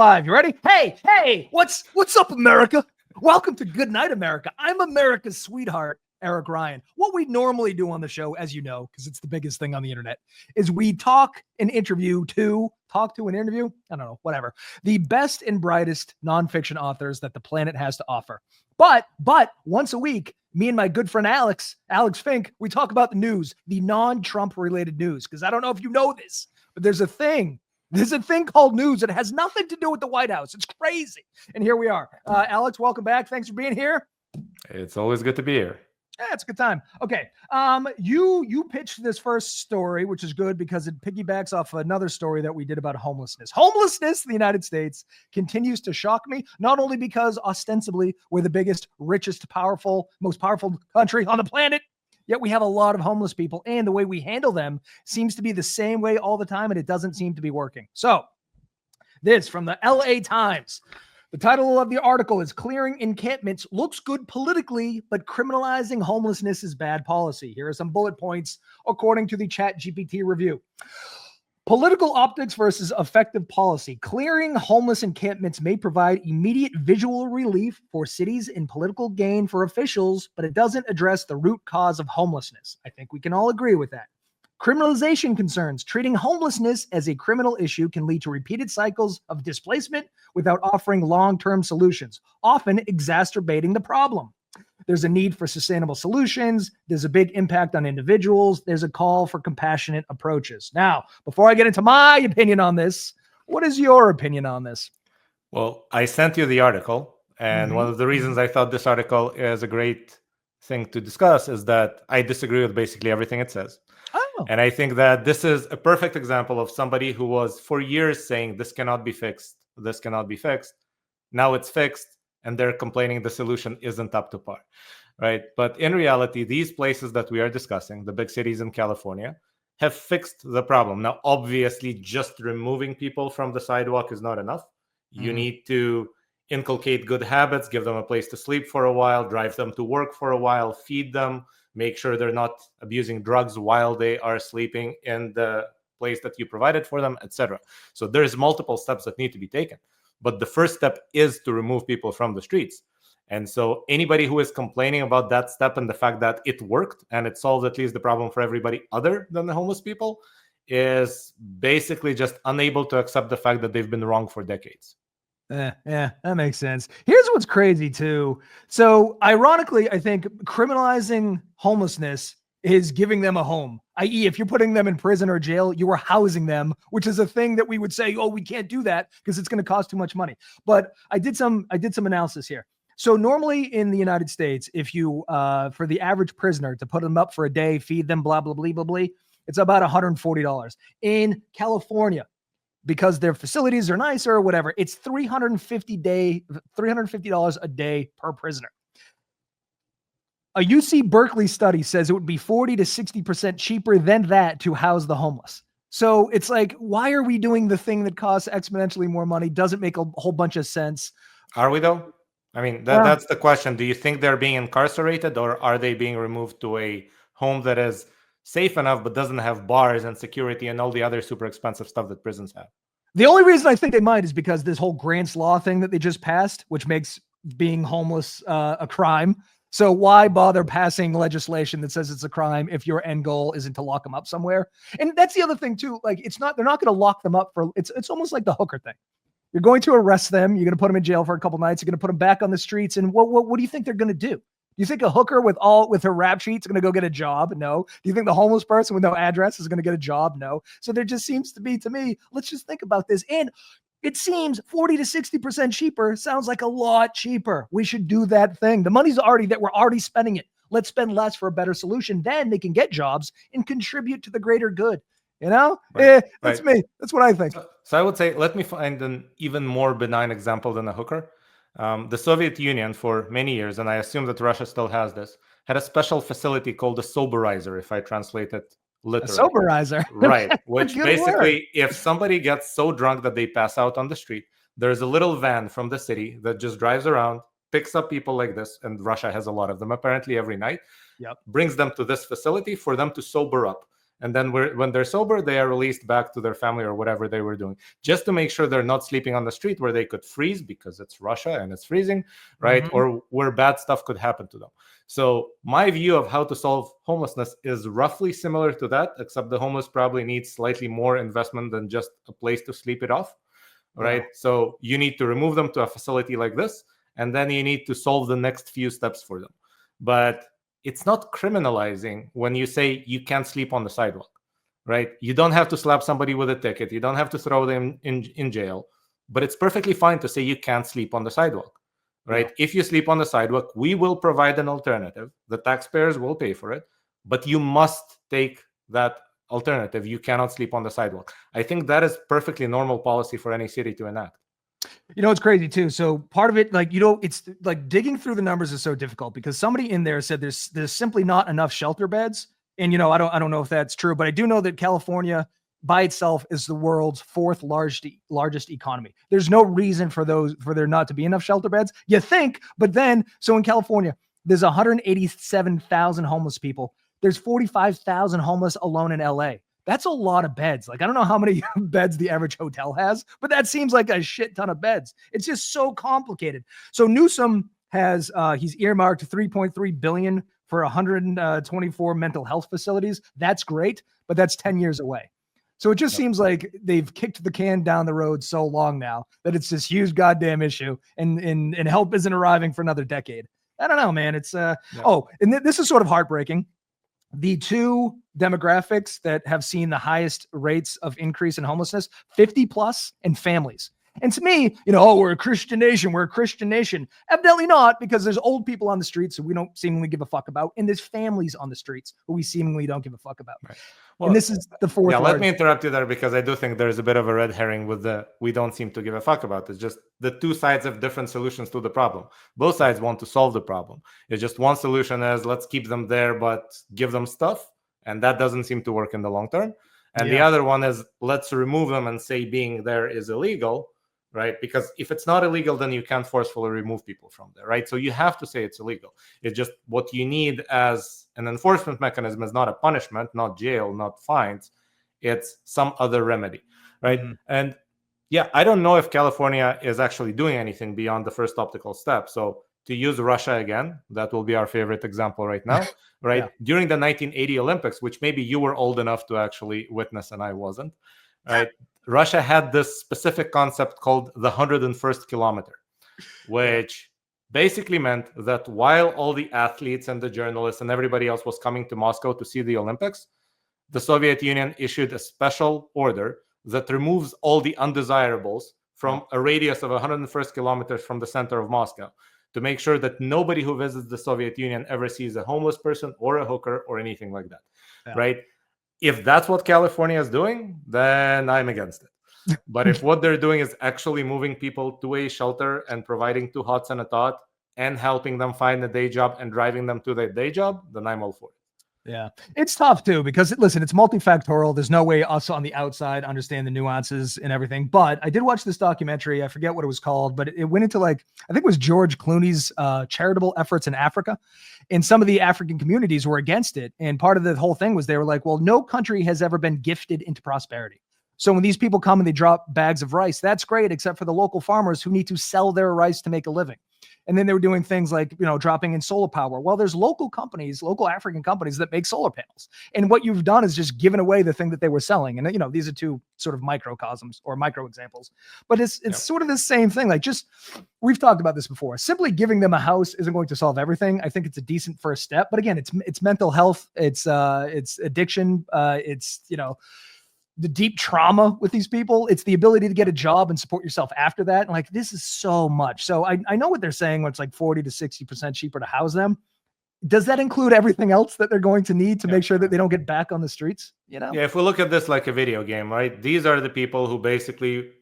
live. You ready? Hey, what's up, America? Welcome to Goodnight America. I'm America's sweetheart, Eric Ryan. What we normally do on the show, as you know, because it's the biggest thing on the internet, is we talk to an interview, I don't know, whatever, the best and brightest nonfiction authors that the planet has to offer. But once a week, me and my good friend Alex Fink, we talk about the news, the non-Trump related news, because I don't know if you know this, but there's a thing called news that has nothing to do with the White House. It's crazy. And here we are. Alex, welcome back. Thanks for being here. It's always good to be here. Yeah, it's a good time. Okay. You pitched this first story, which is good because it piggybacks off another story that we did about homelessness. Homelessness in the United States continues to shock me, not only because ostensibly we're the biggest, richest, most powerful country on the planet, yet we have a lot of homeless people, and the way we handle them seems to be the same way all the time, and it doesn't seem to be working. So, this from the LA Times. The title of the article is Clearing Encampments Looks Good Politically, but Criminalizing Homelessness is Bad Policy. Here are some bullet points according to the ChatGPT review. Political optics versus effective policy. Clearing homeless encampments may provide immediate visual relief for cities and political gain for officials, but it doesn't address the root cause of homelessness. I think we can all agree with that. Criminalization concerns. Treating homelessness as a criminal issue can lead to repeated cycles of displacement without offering long-term solutions, often exacerbating the problem. There's a need for sustainable solutions. There's a big impact on individuals. There's a call for compassionate approaches. Now, before I get into my opinion on this, what is your opinion on this? Well, I sent you the article, and one of the reasons I thought this article is a great thing to discuss is that I disagree with basically everything it says. Oh. And I think that this is a perfect example of somebody who was for years saying this cannot be fixed, this cannot be fixed. Now it's fixed, and they're complaining the solution isn't up to par, right? But in reality, these places that we are discussing, the big cities in California, have fixed the problem. Now, obviously, just removing people from the sidewalk is not enough. You need to inculcate good habits, give them a place to sleep for a while, drive them to work for a while, feed them, make sure they're not abusing drugs while they are sleeping in the place that you provided for them, etc. So there's multiple steps that need to be taken. But the first step is to remove people from the streets. And so anybody who is complaining about that step and the fact that it worked and it solved at least the problem for everybody other than the homeless people is basically just unable to accept the fact that they've been wrong for decades. Yeah, that makes sense. Here's what's crazy too. So ironically, I think criminalizing homelessness is giving them a home, i.e. if you're putting them in prison or jail, you are housing them, which is a thing that we would say, oh, we can't do that because it's going to cost too much money. But I did some analysis here. So normally in the United States, if you, for the average prisoner to put them up for a day, feed them, blah, blah, blah, blah, blah, it's about $140. In California, because their facilities are nicer or whatever, it's $350 a day per prisoner. A UC Berkeley study says it would be 40 to 60% cheaper than that to house the homeless. So it's like, why are we doing the thing that costs exponentially more money? Doesn't make a whole bunch of sense. Are we though? I mean, that's the question. Do you think they're being incarcerated, or are they being removed to a home that is safe enough but doesn't have bars and security and all the other super expensive stuff that prisons have? The only reason I think they might is because this whole Grant's Law thing that they just passed, which makes being homeless a crime. So why bother passing legislation that says it's a crime if your end goal isn't to lock them up somewhere? And that's the other thing too. Like, they're not going to lock them up for, it's almost like the hooker thing. You're going to arrest them. You're going to put them in jail for a couple nights. You're going to put them back on the streets. And what do you think they're going to do? Do you think a hooker with her rap sheets is going to go get a job? No. Do you think the homeless person with no address is going to get a job? No. So there just seems to be, to me, let's just think about this. And it seems 40 to 60% cheaper sounds like a lot cheaper. We should do that thing. The money's already that we're already spending it. Let's spend less for a better solution. Then they can get jobs and contribute to the greater good. You know, that's me. That's what I think. So I would say, let me find an even more benign example than a hooker. The Soviet Union for many years, and I assume that Russia still has this, had a special facility called a soberizer, if I translate it literally. A soberizer. Right. Which basically, if somebody gets so drunk that they pass out on the street, there's a little van from the city that just drives around, picks up people like this, and Russia has a lot of them apparently every night, brings them to this facility for them to sober up. And then when they're sober, they are released back to their family or whatever they were doing, just to make sure they're not sleeping on the street where they could freeze because it's Russia and it's freezing, right? Or where bad stuff could happen to them. So my view of how to solve homelessness is roughly similar to that, except the homeless probably needs slightly more investment than just a place to sleep it off, right? So you need to remove them to a facility like this, and then you need to solve the next few steps for them. But it's not criminalizing when you say you can't sleep on the sidewalk, right? You don't have to slap somebody with a ticket. You don't have to throw them in jail. But it's perfectly fine to say you can't sleep on the sidewalk, right? If you sleep on the sidewalk, we will provide an alternative. The taxpayers will pay for it, but you must take that alternative. You cannot sleep on the sidewalk. I think that is perfectly normal policy for any city to enact. You know, it's crazy too. So part of it, like, you know, it's like digging through the numbers is so difficult because somebody in there said there's simply not enough shelter beds. And, you know, I don't know if that's true, but I do know that California by itself is the world's fourth largest economy. There's no reason for there not to be enough shelter beds. You think, but then, so in California, there's 187,000 homeless people. There's 45,000 homeless alone in LA. That's a lot of beds. Like, I don't know how many beds the average hotel has, but that seems like a shit ton of beds. It's just so complicated. So Newsom has, he's earmarked $3.3 billion for 124 mental health facilities. That's great, but that's 10 years away. So it just seems like they've kicked the can down the road so long now that it's this huge goddamn issue, and help isn't arriving for another decade. I don't know, man. It's oh, and this is sort of heartbreaking. The two demographics that have seen the highest rates of increase in homelessness, 50 plus and families. And to me, you know, oh, we're a Christian nation. We're a Christian nation. Evidently not, because there's old people on the streets who we don't seemingly give a fuck about. And there's families on the streets who we seemingly don't give a fuck about. Right. Well, and this is the fourth. Yeah, let me interrupt you there, because I do think there's a bit of a red herring with the we don't seem to give a fuck about. It's just the two sides have different solutions to the problem. Both sides want to solve the problem. It's just one solution is let's keep them there, but give them stuff. And that doesn't seem to work in the long term. And the other one is let's remove them and say being there is illegal. Right? Because if it's not illegal, then you can't forcefully remove people from there, right? So you have to say it's illegal. It's just what you need as an enforcement mechanism is not a punishment, not jail, not fines. It's some other remedy, right? Mm-hmm. And yeah, I don't know if California is actually doing anything beyond the first optical step. So to use Russia again, that will be our favorite example right now, right? During the 1980 Olympics, which maybe you were old enough to actually witness and I wasn't, right? Russia had this specific concept called the 101st kilometer, which basically meant that while all the athletes and the journalists and everybody else was coming to Moscow to see the Olympics, the Soviet Union issued a special order that removes all the undesirables from a radius of 101st kilometers from the center of Moscow to make sure that nobody who visits the Soviet Union ever sees a homeless person or a hooker or anything like that, right? If that's what California is doing, then I'm against it. But if what they're doing is actually moving people to a shelter and providing 2 hots and a tot and helping them find a day job and driving them to their day job, then I'm all for it. Yeah, it's tough too, because listen, it's multifactorial. There's no way us on the outside understand the nuances and everything. But I did watch this documentary. I forget what it was called, but it went into like, I think it was George Clooney's charitable efforts in Africa. And some of the African communities were against it. And part of the whole thing was they were like, well, no country has ever been gifted into prosperity. So when these people come and they drop bags of rice, that's great, except for the local farmers who need to sell their rice to make a living. And then they were doing things like, you know, dropping in solar power. Well, there's local companies, local African companies that make solar panels. And what you've done is just given away the thing that they were selling. And, you know, these are two sort of microcosms or micro examples, but it's sort of the same thing. Like, just, we've talked about this before. Simply giving them a house isn't going to solve everything. I think it's a decent first step, but again, it's mental health. It's addiction. It's, you know, the deep trauma with these people. It's the ability to get a job and support yourself after that. And like, this is so much. So I know what they're saying when it's like 40 to 60% cheaper to house them. Does that include everything else that they're going to need to make sure that they don't get back on the streets? You know? Yeah, if we look at this like a video game, right? These are the people who basically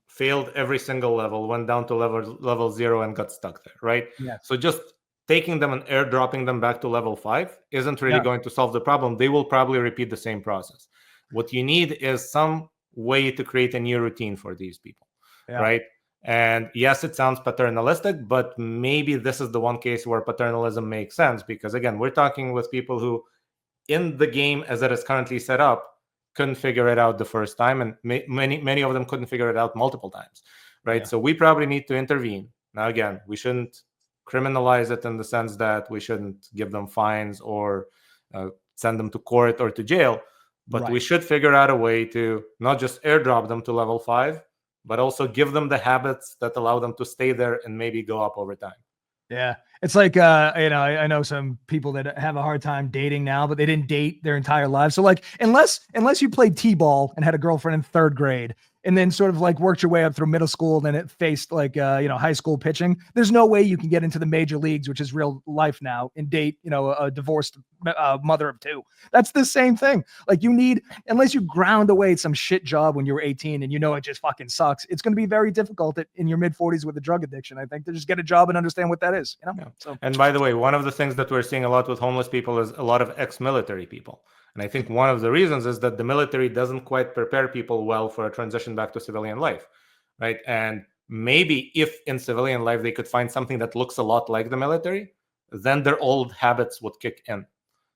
failed every single level, went down to level 0 and got stuck there, right? Yeah. So just taking them and airdropping them back to level 5 isn't really going to solve the problem. They will probably repeat the same process. What you need is some way to create a new routine for these people, right? And yes, it sounds paternalistic, but maybe this is the one case where paternalism makes sense, because again, we're talking with people who in the game as it is currently set up, couldn't figure it out the first time, and many of them couldn't figure it out multiple times, right? Yeah. So we probably need to intervene. Now, again, we shouldn't criminalize it in the sense that we shouldn't give them fines or send them to court or to jail, but we should figure out a way to not just airdrop them to level 5, but also give them the habits that allow them to stay there and maybe go up over time. Yeah. It's like, I know some people that have a hard time dating now, but they didn't date their entire lives. So like, unless you played T-ball and had a girlfriend in 3rd grade and then sort of like worked your way up through middle school, then it faced like, high school pitching, there's no way you can get into the major leagues, which is real life now, and date, a divorced mother of 2. That's the same thing. Like you need, unless you ground away some shit job when you were 18 and it just fucking sucks, it's going to be very difficult in your mid 40s with a drug addiction, I think, to just get a job and understand what that is, Yeah. So, and by the way, one of the things that we're seeing a lot with homeless people is a lot of ex-military people. And I think one of the reasons is that the military doesn't quite prepare people well for a transition back to civilian life, right? And maybe if in civilian life they could find something that looks a lot like the military, then their old habits would kick in.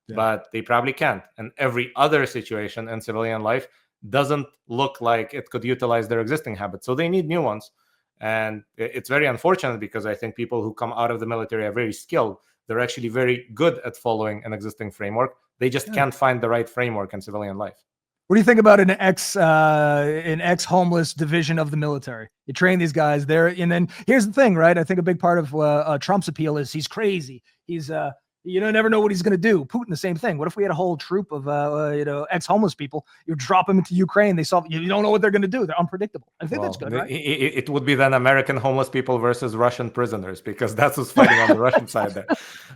Yeah. But they probably can't. And every other situation in civilian life doesn't look like it could utilize their existing habits. So they need new ones. And it's very unfortunate because I think people who come out of the military are very skilled. They're actually very good at following an existing framework. They just can't find the right framework in civilian life. What do you think about an ex-homeless division of the military? You train these guys there, and then here's the thing, right? I think a big part of Trump's appeal is he's crazy. He's you never know what he's going to do. Putin, the same thing. What if we had a whole troop of ex-homeless people? You drop them into Ukraine. You don't know what they're going to do. They're unpredictable. I think that's good, right? It would be then American homeless people versus Russian prisoners, because that's who's fighting on the Russian side there.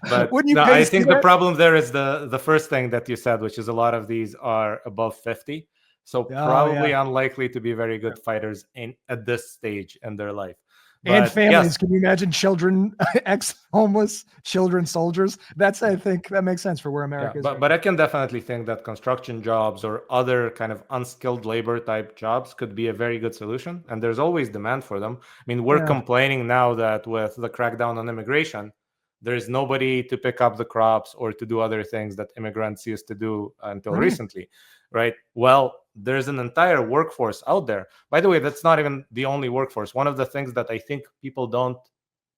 But no, I think the problem there is the first thing that you said, which is a lot of these are above 50. So probably unlikely to be very good fighters at this stage in their life. But, and families. Yes. Can you imagine children, ex-homeless children, soldiers? I think that makes sense for where America is. But I can definitely think that construction jobs or other kind of unskilled labor type jobs could be a very good solution. And there's always demand for them. I mean, we're complaining now that with the crackdown on immigration, there's nobody to pick up the crops or to do other things that immigrants used to do until recently, right? Well, there's an entire workforce out there. By the way, that's not even the only workforce. One of the things that I think people don't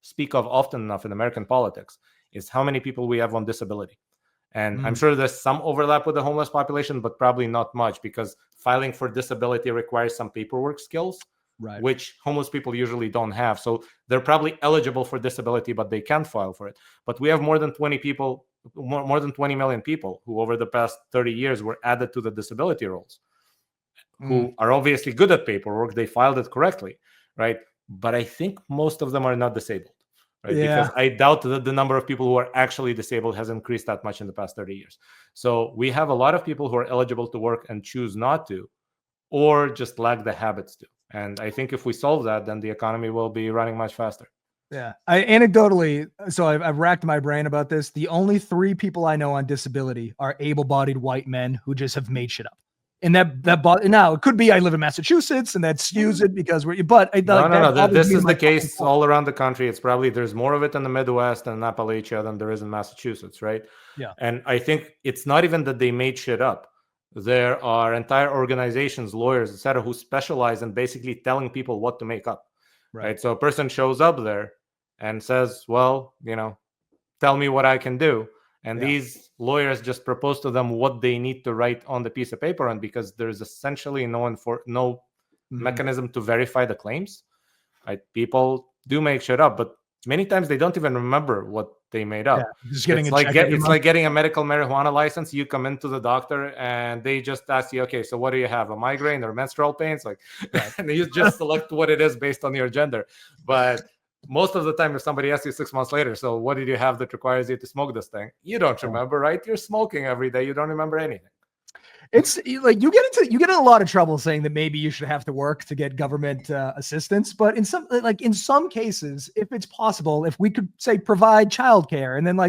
speak of often enough in American politics is how many people we have on disability. And I'm sure there's some overlap with the homeless population, but probably not much, because filing for disability requires some paperwork skills, which homeless people usually don't have. So they're probably eligible for disability, but they can't file for it. But we have more than 20 million people who over the past 30 years were added to the disability rolls, who are obviously good at paperwork. They filed it correctly, right? But I think most of them are not disabled, right? Because I doubt that the number of people who are actually disabled has increased that much in the past 30 years. So we have a lot of people who are eligible to work and choose not to, or just lack the habits to. And I think if we solve that, then the economy will be running much faster. Yeah. Anecdotally, so I've racked my brain about this. The only 3 people I know on disability are able-bodied white men who just have made shit up. And now it could be I live in Massachusetts and that skews it because no. This is the case all around the country. It's probably there's more of it in the Midwest and Appalachia than there is in Massachusetts, right? Yeah. And I think it's not even that they made shit up. There are entire organizations, lawyers, etc., who specialize in basically telling people what to make up. Right. So a person shows up there and says, well, tell me what I can do. And these lawyers just propose to them what they need to write on the piece of paper. And because there's essentially no mechanism to verify the claims, right? People do make shit up, but many times they don't even remember what they made up. It's like getting a medical marijuana license. You come into the doctor and they just ask you, okay, so what do you have? A migraine or menstrual pains? And you just select what it is based on your gender. But most of the time, if somebody asks you 6 months later, so what did you have that requires you to smoke this thing? You don't remember, right? You're smoking every day. You don't remember anything. It's like you get in a lot of trouble saying that maybe you should have to work to get government assistance. But in some cases, if it's possible, if we could say provide childcare, and then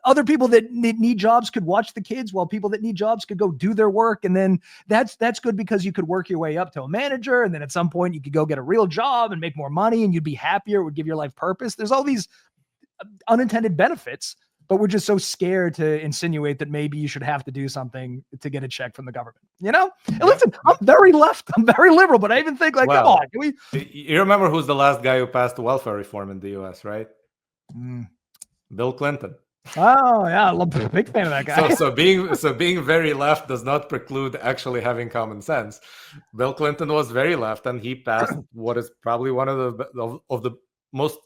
other people that need jobs could watch the kids while people that need jobs could go do their work. And then that's good because you could work your way up to a manager. And then at some point you could go get a real job and make more money and you'd be happier. It would give your life purpose. There's all these unintended benefits but we're just so scared to insinuate that maybe you should have to do something to get a check from the government. You know? And listen, I'm very left, I'm very liberal, but I even think like, come on, can we? You remember who's the last guy who passed welfare reform in the U.S., right? Bill Clinton. Oh yeah, big fan of that guy. So being very left does not preclude actually having common sense. Bill Clinton was very left, and he passed what is probably one of the most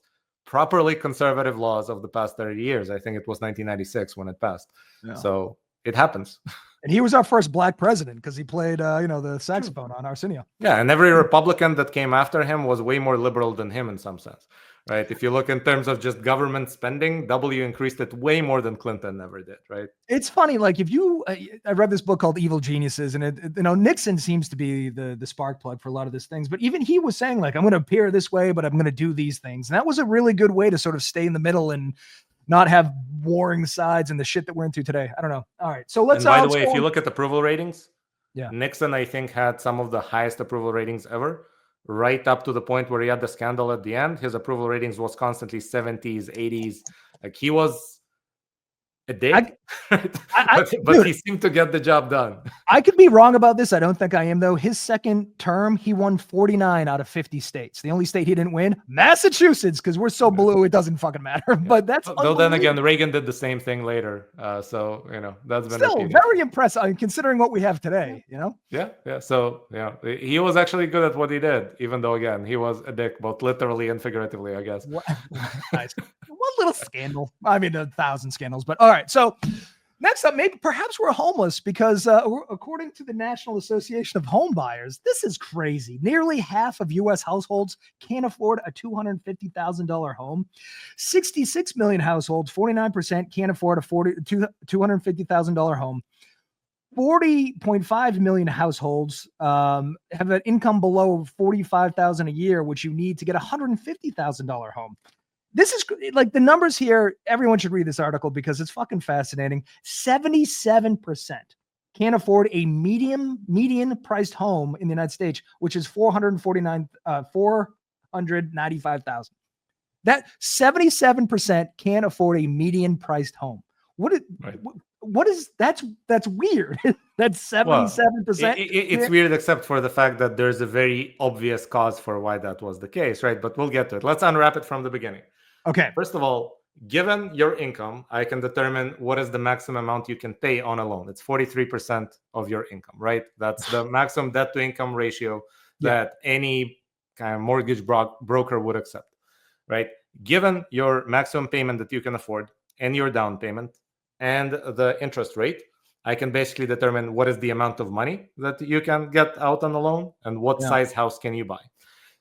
properly conservative laws of the past 30 years. I think it was 1996 when it passed. Yeah. So it happens. And he was our first black president because he played, the saxophone on Arsenio. Yeah, and every Republican that came after him was way more liberal than him in some sense, right? If you look in terms of just government spending, W increased it way more than Clinton ever did, right? It's funny, like if you, I read this book called Evil Geniuses, and Nixon seems to be the spark plug for a lot of these things, but even he was saying like, I'm going to appear this way, but I'm going to do these things. And that was a really good way to sort of stay in the middle and not have warring sides and the shit that we're into today. I don't know. All right. So let's. And by the way, if you look at approval ratings, Nixon, I think, had some of the highest approval ratings ever, right up to the point where he had the scandal at the end. His approval ratings was constantly 70s, 80s. Like he was a dick, but he seemed to get the job done. I could be wrong about this. I don't think I am, though. His second term, he won 49 out of 50 states. The only state he didn't win, Massachusetts, because we're so blue, it doesn't fucking matter. Yeah. But that's though. Then again, Reagan did the same thing later. So that's been still repeated. Very impressive, considering what we have today. Yeah. So he was actually good at what he did, even though again he was a dick, both literally and figuratively, I guess. Nice. One little scandal. I mean, 1,000 scandals, but all right. So next up, perhaps we're homeless because according to the National Association of Home Buyers, this is crazy. Nearly half of U.S. households can't afford a $250,000 home. 66 million households, 49%, can't afford a $250,000 home. 40.5 million households have an income below $45,000 a year, which you need to get a $150,000 home. This is like the numbers here. Everyone should read this article because it's fucking fascinating. 77% can't afford a median priced home in the United States, which is $495,000. That 77% can't afford a median priced home. What is that's weird. That's 77%. It's weird, except for the fact that there's a very obvious cause for why that was the case, right? But we'll get to it. Let's unwrap it from the beginning. Okay. First of all, given your income, I can determine what is the maximum amount you can pay on a loan. It's 43% of your income, right? That's the maximum debt to income ratio that any kind of mortgage broker would accept, right? Given your maximum payment that you can afford and your down payment and the interest rate, I can basically determine what is the amount of money that you can get out on the loan and what size house can you buy.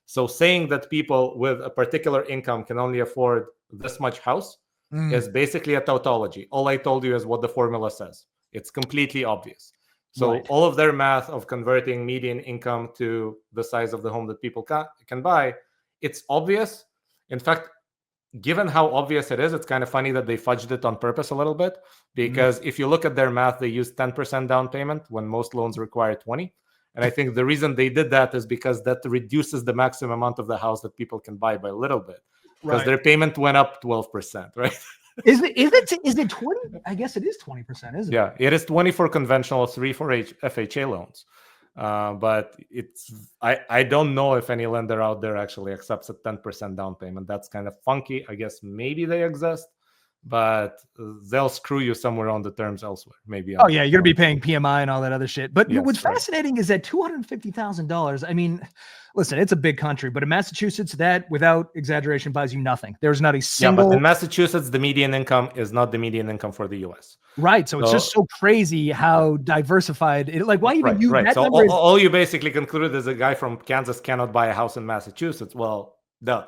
So saying that people with a particular income can only afford this much house is basically a tautology. All I told you is what the formula says. It's completely obvious. So all of their math of converting median income to the size of the home that people can buy, it's obvious. In fact, given how obvious it is, it's kind of funny that they fudged it on purpose a little bit, because if you look at their math, they use 10% down payment when most loans require 20. And I think the reason they did that is because that reduces the maximum amount of the house that people can buy by a little bit, because their payment went up 12%, right? Is it 20? I guess it is 20%, isn't it? Yeah, it is 20 for conventional, 3 for FHA loans. But I don't know if any lender out there actually accepts a 10% down payment. That's kind of funky. I guess maybe they exist, but they'll screw you somewhere on the terms elsewhere. Maybe. Oh yeah, you're gonna be paying PMI and all that other shit. But what's fascinating is that $250,000. I mean, listen, it's a big country, but in Massachusetts, that without exaggeration buys you nothing. There's not a single. Yeah, but in Massachusetts, the median income is not the median income for the U.S. Right. So it's just so crazy how diversified it. Like, why even use that so number? All you basically concluded is a guy from Kansas cannot buy a house in Massachusetts. Well, duh.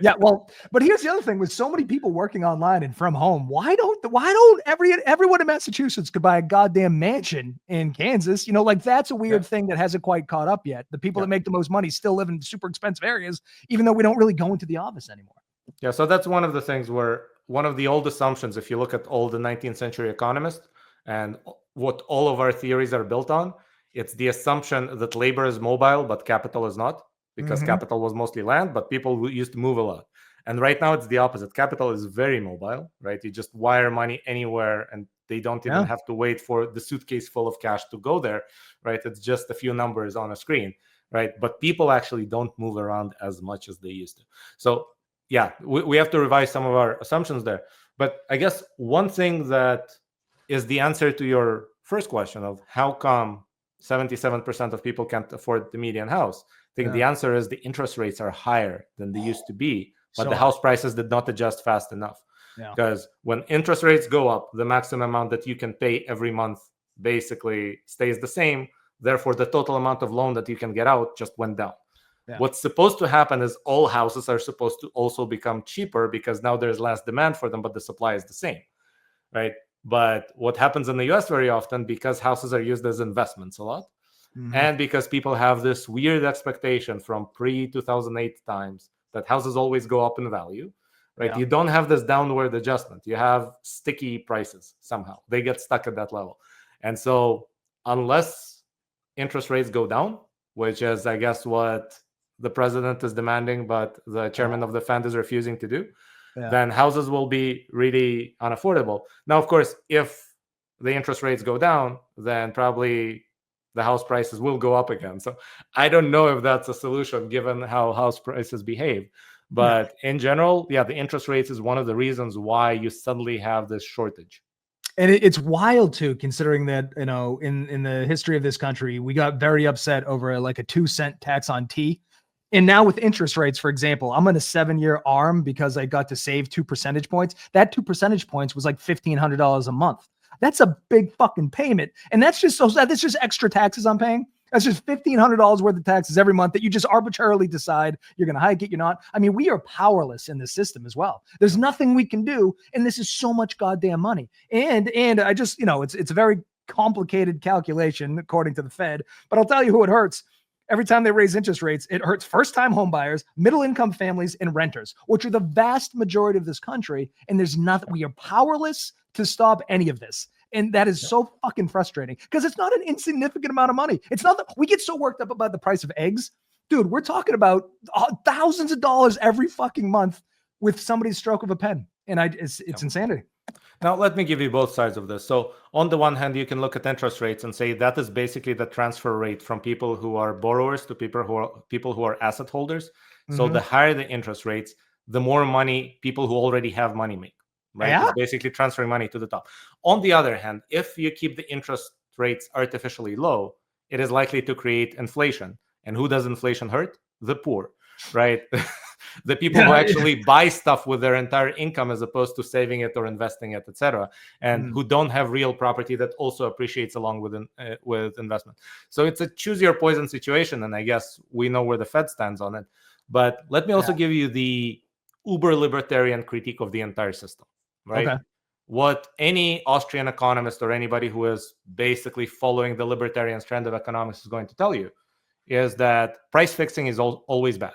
Yeah, well, but here's the other thing: with so many people working online and from home, why don't everyone in Massachusetts could buy a goddamn mansion in Kansas? Like that's a weird thing that hasn't quite caught up yet. The people that make the most money still live in super expensive areas, even though we don't really go into the office anymore. Yeah, so that's one of the things where one of the old assumptions, if you look at all the 19th century economists and what all of our theories are built on, it's the assumption that labor is mobile, but capital is not. Because capital was mostly land, but people used to move a lot. And right now it's the opposite. Capital is very mobile, right? You just wire money anywhere and they don't even have to wait for the suitcase full of cash to go there, right? It's just a few numbers on a screen, right? But people actually don't move around as much as they used to. So yeah, we have to revise some of our assumptions there. But I guess one thing that is the answer to your first question of how come 77% of people can't afford the median house. I think the answer is the interest rates are higher than they used to be, but the house prices did not adjust fast enough. Because when interest rates go up, the maximum amount that you can pay every month basically stays the same. Therefore, the total amount of loan that you can get out just went down. What's supposed to happen is all houses are supposed to also become cheaper because now there's less demand for them, but the supply is the same, right? But what happens in the US very often, because houses are used as investments a lot, and because people have this weird expectation from pre-2008 times that houses always go up in value, right? You don't have this downward adjustment. You have sticky prices somehow. They get stuck at that level. And so unless interest rates go down, which is, I guess, what the president is demanding, but the chairman of the Fed is refusing to do, then houses will be really unaffordable. Now, of course, if the interest rates go down, then probably the house prices will go up again. So I don't know if that's a solution given how house prices behave. But in general, the interest rates is one of the reasons why you suddenly have this shortage. And it's wild too, considering that, you know, in the history of this country, we got very upset over like a 2-cent tax on tea. And now with interest rates, for example, I'm in a 7-year ARM because I got to save 2 percentage points. That 2 percentage points was like $1,500 a month. That's a big fucking payment. And that's just extra taxes I'm paying. That's just $1,500 worth of taxes every month that you just arbitrarily decide you're going to hike it, you're not. I mean, we are powerless in this system as well. There's nothing we can do. And this is so much goddamn money. And I just, you know, it's a very complicated calculation according to the Fed, but I'll tell you who it hurts. Every time they raise interest rates, it hurts first-time home buyers, middle-income families, and renters, which are the vast majority of this country. And there's nothing, we are powerless to stop any of this. And that is so fucking frustrating because it's not an insignificant amount of money. It's not that we get so worked up about the price of eggs. Dude, we're talking about thousands of dollars every fucking month with somebody's stroke of a pen. And it's insanity. Now, let me give you both sides of this. So on the one hand, you can look at interest rates and say that is basically the transfer rate from people who are borrowers to people who are asset holders. So the higher the interest rates, the more money people who already have money make, right? It's basically transferring money to the top. On the other hand, if you keep the interest rates artificially low, it is likely to create inflation. And who does inflation hurt? The poor, right? The people who actually buy stuff with their entire income as opposed to saving it or investing it, etc., and who don't have real property that also appreciates along with investment. So it's a choose your poison situation, and I guess we know where the Fed stands on it. But let me also give you the uber libertarian critique of the entire system, right? Okay. What any Austrian economist or anybody who is basically following the libertarian strand of economics is going to tell you is that price fixing is always bad.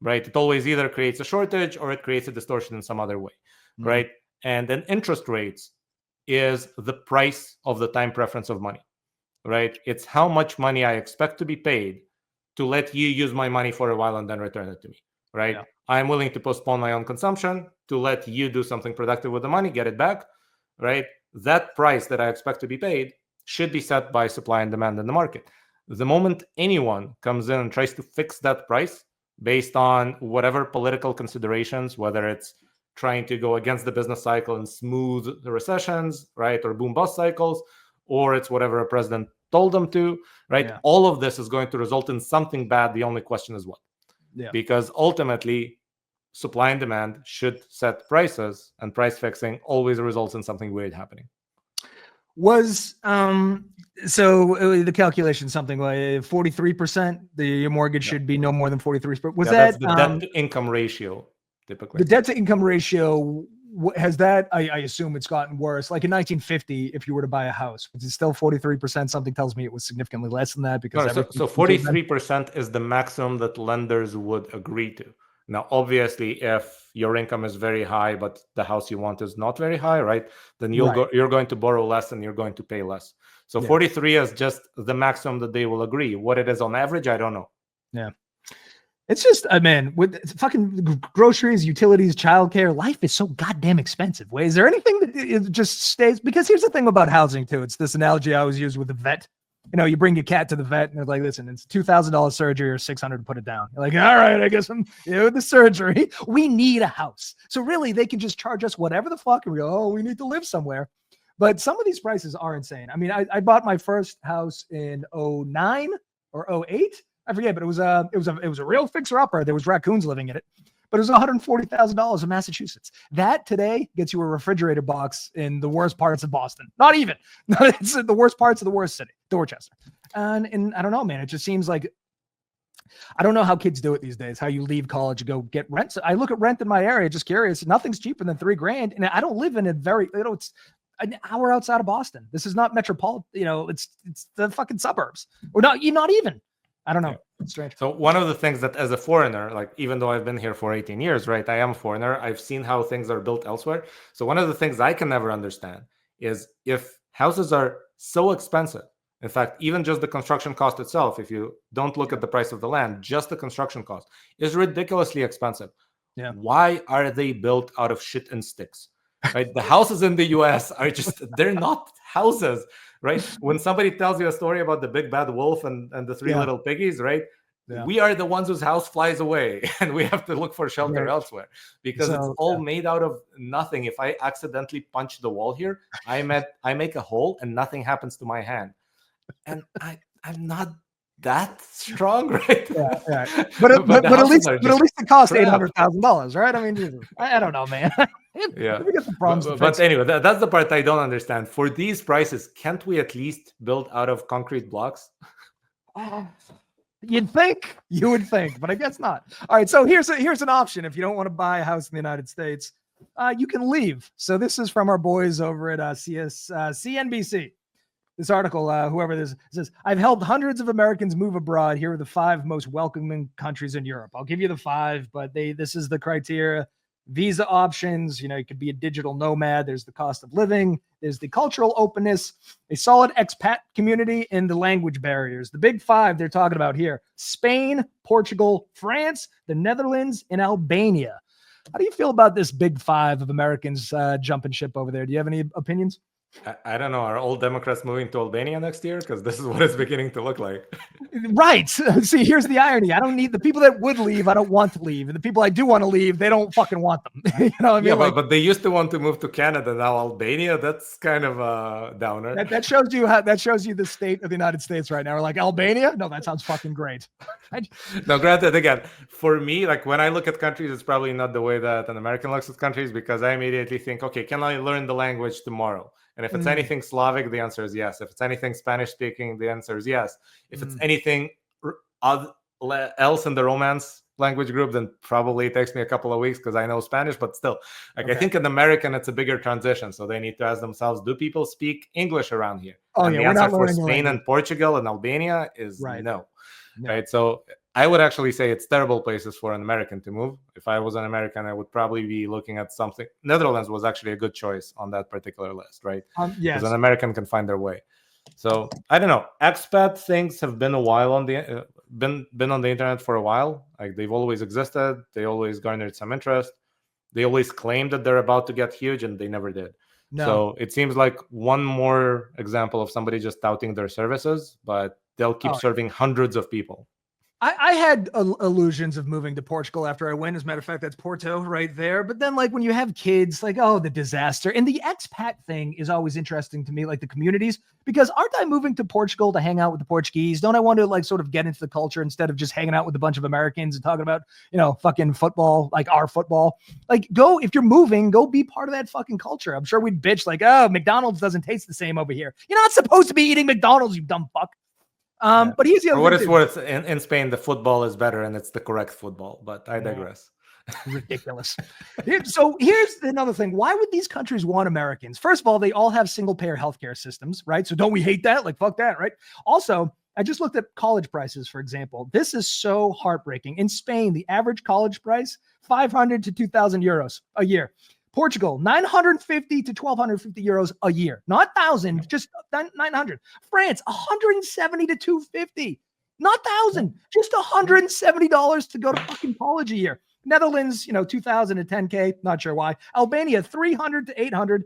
Right? It always either creates a shortage or it creates a distortion in some other way, right? And then interest rates is the price of the time preference of money, right? It's how much money I expect to be paid to let you use my money for a while and then return it to me, right? I'm willing to postpone my own consumption to let you do something productive with the money, get it back, right? That price that I expect to be paid should be set by supply and demand in the market. The moment anyone comes in and tries to fix that price, based on whatever political considerations, whether it's trying to go against the business cycle and smooth the recessions, right, or boom bust cycles, or it's whatever a president told them to, right? All of this is going to result in something bad. The only question is what? Because ultimately, supply and demand should set prices, and price fixing always results in something weird happening. Was so the calculation something like 43%? Your mortgage should be no more than 43%. Was that that's the debt to income ratio typically? The debt to income ratio has that? I assume it's gotten worse. Like in 1950, if you were to buy a house, was it still 43%? Something tells me it was significantly less than that because so 43% is the maximum that lenders would agree to. Now, obviously, if your income is very high, but the house you want is not very high, right? Then you're going to borrow less and you're going to pay less. So 43 is just the maximum that they will agree. What it is on average, I don't know. Yeah. It's just, man, with fucking groceries, utilities, childcare, life is so goddamn expensive. Is there anything that it just stays? Because here's the thing about housing too. It's this analogy I always use with the vet. You know, you bring your cat to the vet and they're like, listen, it's $2,000 surgery or $600 to put it down. You're like, all right, I guess I'm with the surgery. We need a house. So really they can just charge us whatever the fuck. And we go, oh, we need to live somewhere. But some of these prices are insane. I mean, I bought my first house in 09 or 08. I forget, but it was a real fixer-upper. There was raccoons living in it, but it was $140,000 in Massachusetts. That today gets you a refrigerator box in the worst parts of Boston. Not even. It's the worst parts of the worst city, Dorchester. And I don't know, man. It just seems like I don't know how kids do it these days. How you leave college and go get rent. I look at rent in my area, just curious. Nothing's cheaper than $3,000, and I don't live in a very, it's an hour outside of Boston. This is not metropolitan. It's the fucking suburbs, or not even. I don't know. It's strange. So one of the things that as a foreigner, like even though I've been here for 18 years, right, I am a foreigner. I've seen how things are built elsewhere. So one of the things I can never understand is if houses are so expensive. In fact, even just the construction cost itself, if you don't look at the price of the land, just the construction cost is ridiculously expensive. Yeah. Why are they built out of shit and sticks? Right? The houses in the US are just, they're not houses. Right? When somebody tells you a story about the big bad wolf and the three little piggies, right? Yeah. We are the ones whose house flies away and we have to look for shelter elsewhere because it's all made out of nothing. If I accidentally punch the wall here, I make a hole and nothing happens to my hand. And I'm not that strong, right? Yeah. But at least it cost $800,000, right? I mean, Jesus, I don't know, man. Yeah. But anyway, that's the part I don't understand. For these prices, can't we at least build out of concrete blocks? You would think, but I guess not. All right, so here's an option. If you don't want to buy a house in the United States, you can leave. So this is from our boys over at CNBC. This article, whoever this says, I've helped hundreds of Americans move abroad. Here are the 5 most welcoming countries in Europe. I'll give you the 5, but this is the criteria. Visa options, you could be a digital nomad. There's the cost of living. There's the cultural openness, a solid expat community, and the language barriers. The big 5 they're talking about here: Spain, Portugal, France, the Netherlands, and Albania. How do you feel about this big 5 of Americans jumping ship over there? Do you have any opinions? I don't know. Are all Democrats moving to Albania next year? Because this is what it's beginning to look like. Right. See, here's the irony. I don't need the people that would leave. I don't want to leave. And the people I do want to leave, they don't fucking want them. You know what I mean? Yeah, but they used to want to move to Canada. Now Albania, that's kind of a downer. That shows you the state of the United States right now. We're like, Albania? No, that sounds fucking great. Now, granted, again, for me, like when I look at countries, it's probably not the way that an American looks at countries, because I immediately think, okay, can I learn the language tomorrow? And if it's anything Slavic, the answer is yes. If it's anything Spanish speaking, the answer is yes. If it's anything else in the Romance language group, then probably it takes me a couple of weeks because I know Spanish, but still, I think in American, it's a bigger transition. So they need to ask themselves, do people speak English around here? Oh, and yeah, the answer for Spain and Portugal and Albania is no. Right. So I would actually say it's terrible places for an American to move. If I was an American, I would probably be looking at something. Netherlands was actually a good choice on that particular list, right? Yes. Because an American can find their way. So I don't know. Expat things have been a while on the been on the internet for a while. Like they've always existed. They always garnered some interest. They always claimed that they're about to get huge, and they never did. No. So it seems like one more example of somebody just touting their services, but they'll keep serving hundreds of people. I had illusions of moving to Portugal after I went. As a matter of fact, that's Porto right there. But then like when you have kids, like, oh, the disaster. And the expat thing is always interesting to me, like the communities, because aren't I moving to Portugal to hang out with the Portuguese? Don't I want to like sort of get into the culture instead of just hanging out with a bunch of Americans and talking about, fucking football, like our football? Like if you're moving, go be part of that fucking culture. I'm sure we'd bitch like, oh, McDonald's doesn't taste the same over here. You're not supposed to be eating McDonald's, you dumb fuck. But here's the other For what it's worth, in Spain, the football is better and it's the correct football, but I digress. Ridiculous. So here's another thing. Why would these countries want Americans? First of all, they all have single payer healthcare systems, right? So don't we hate that? Like, fuck that, right? Also, I just looked at college prices, for example. This is so heartbreaking. In Spain, the average college price, 500 to 2,000 euros a year. Portugal, 950 to 1,250 euros a year. Not 1,000, just 900. France, 170 to 250. Not 1,000, just $170 to go to fucking college a year. Netherlands, 2,010K, not sure why. Albania, 300 to 800.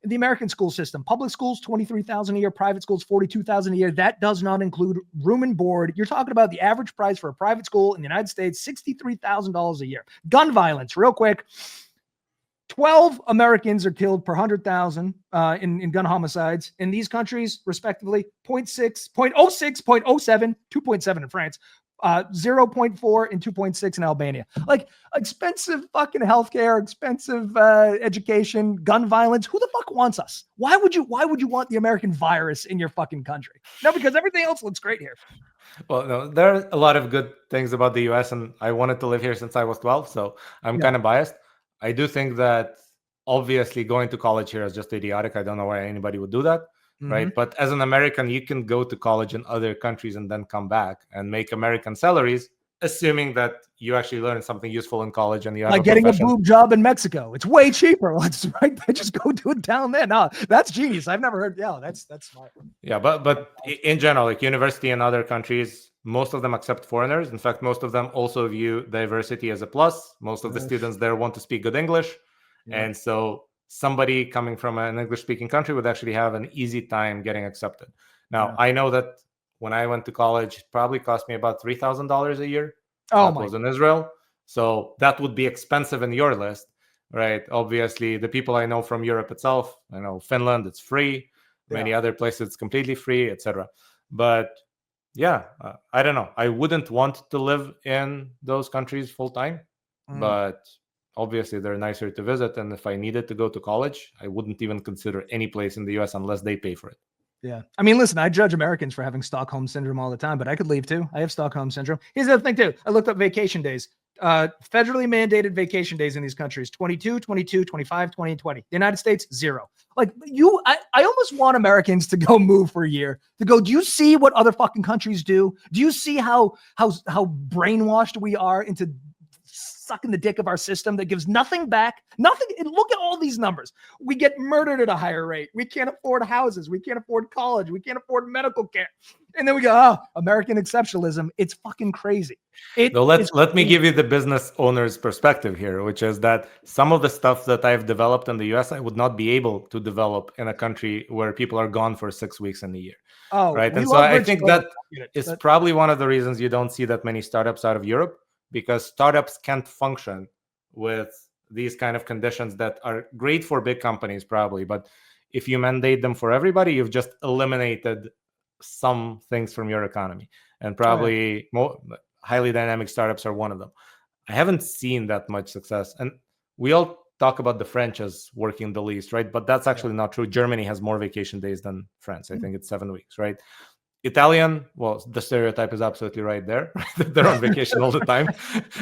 The American school system, public schools, 23,000 a year, private schools, 42,000 a year. That does not include room and board. You're talking about the average price for a private school in the United States, $63,000 a year. Gun violence, real quick. 12 Americans are killed per 100,000 in gun homicides. In these countries, respectively, 0.6, 0.06, 0.07, 2.7 in France, 0.4 and 2.6 in Albania. Like expensive fucking healthcare, expensive education, gun violence. Who the fuck wants us? Why would you want the American virus in your fucking country? No, because everything else looks great here. Well, no, there are a lot of good things about the US, and I wanted to live here since I was 12, so I'm kind of biased. I do think that obviously going to college here is just idiotic. I don't know why anybody would do that, right? But as an American, you can go to college in other countries and then come back and make American salaries, assuming that you actually learn something useful in college and you have like getting a boob job in Mexico. It's way cheaper. Let's right. Just go do it down there. No, that's genius. I've never heard. Yeah, that's smart. Yeah, but in general, like university in other countries, most of them accept foreigners. In fact, most of them also view diversity as a plus. Most of the students there want to speak good English. And so somebody coming from an English-speaking country would actually have an easy time getting accepted. Now, I know that when I went to college, it probably cost me about $3,000 a year. That was in Israel. So that would be expensive in your list, right? Obviously, the people I know from Europe itself, I know Finland, it's free. Many other places, it's completely free, etc. But yeah, I don't know. I wouldn't want to live in those countries full time, but obviously they're nicer to visit. And if I needed to go to college, I wouldn't even consider any place in the US unless they pay for it. Yeah. I mean, listen, I judge Americans for having Stockholm syndrome all the time, but I could leave too. I have Stockholm syndrome. Here's the other thing too. I looked up vacation days. Federally mandated vacation days in these countries, 22, 22, 25, 20, and 20. The United States, 0. Like I almost want Americans to go move for a year to go. Do you see what other fucking countries do? Do you see how brainwashed we are into sucking the dick of our system that gives nothing back? Nothing. And look at all these numbers. We get murdered at a higher rate. We can't afford houses. We can't afford college. We can't afford medical care. And then we go, American exceptionalism. It's fucking crazy. Let me give you the business owner's perspective here, which is that some of the stuff that I've developed in the US, I would not be able to develop in a country where people are gone for 6 weeks in the year. Right. And so I think that is probably one of the reasons you don't see that many startups out of Europe, because startups can't function with these kind of conditions that are great for big companies, probably. But if you mandate them for everybody, you've just eliminated some things from your economy. And probably highly dynamic startups are one of them. I haven't seen that much success. And we all talk about the French as working the least, right? But that's actually not true. Germany has more vacation days than France. I think it's 7 weeks, right? Italian, well, the stereotype is absolutely right there. They're on vacation all the time.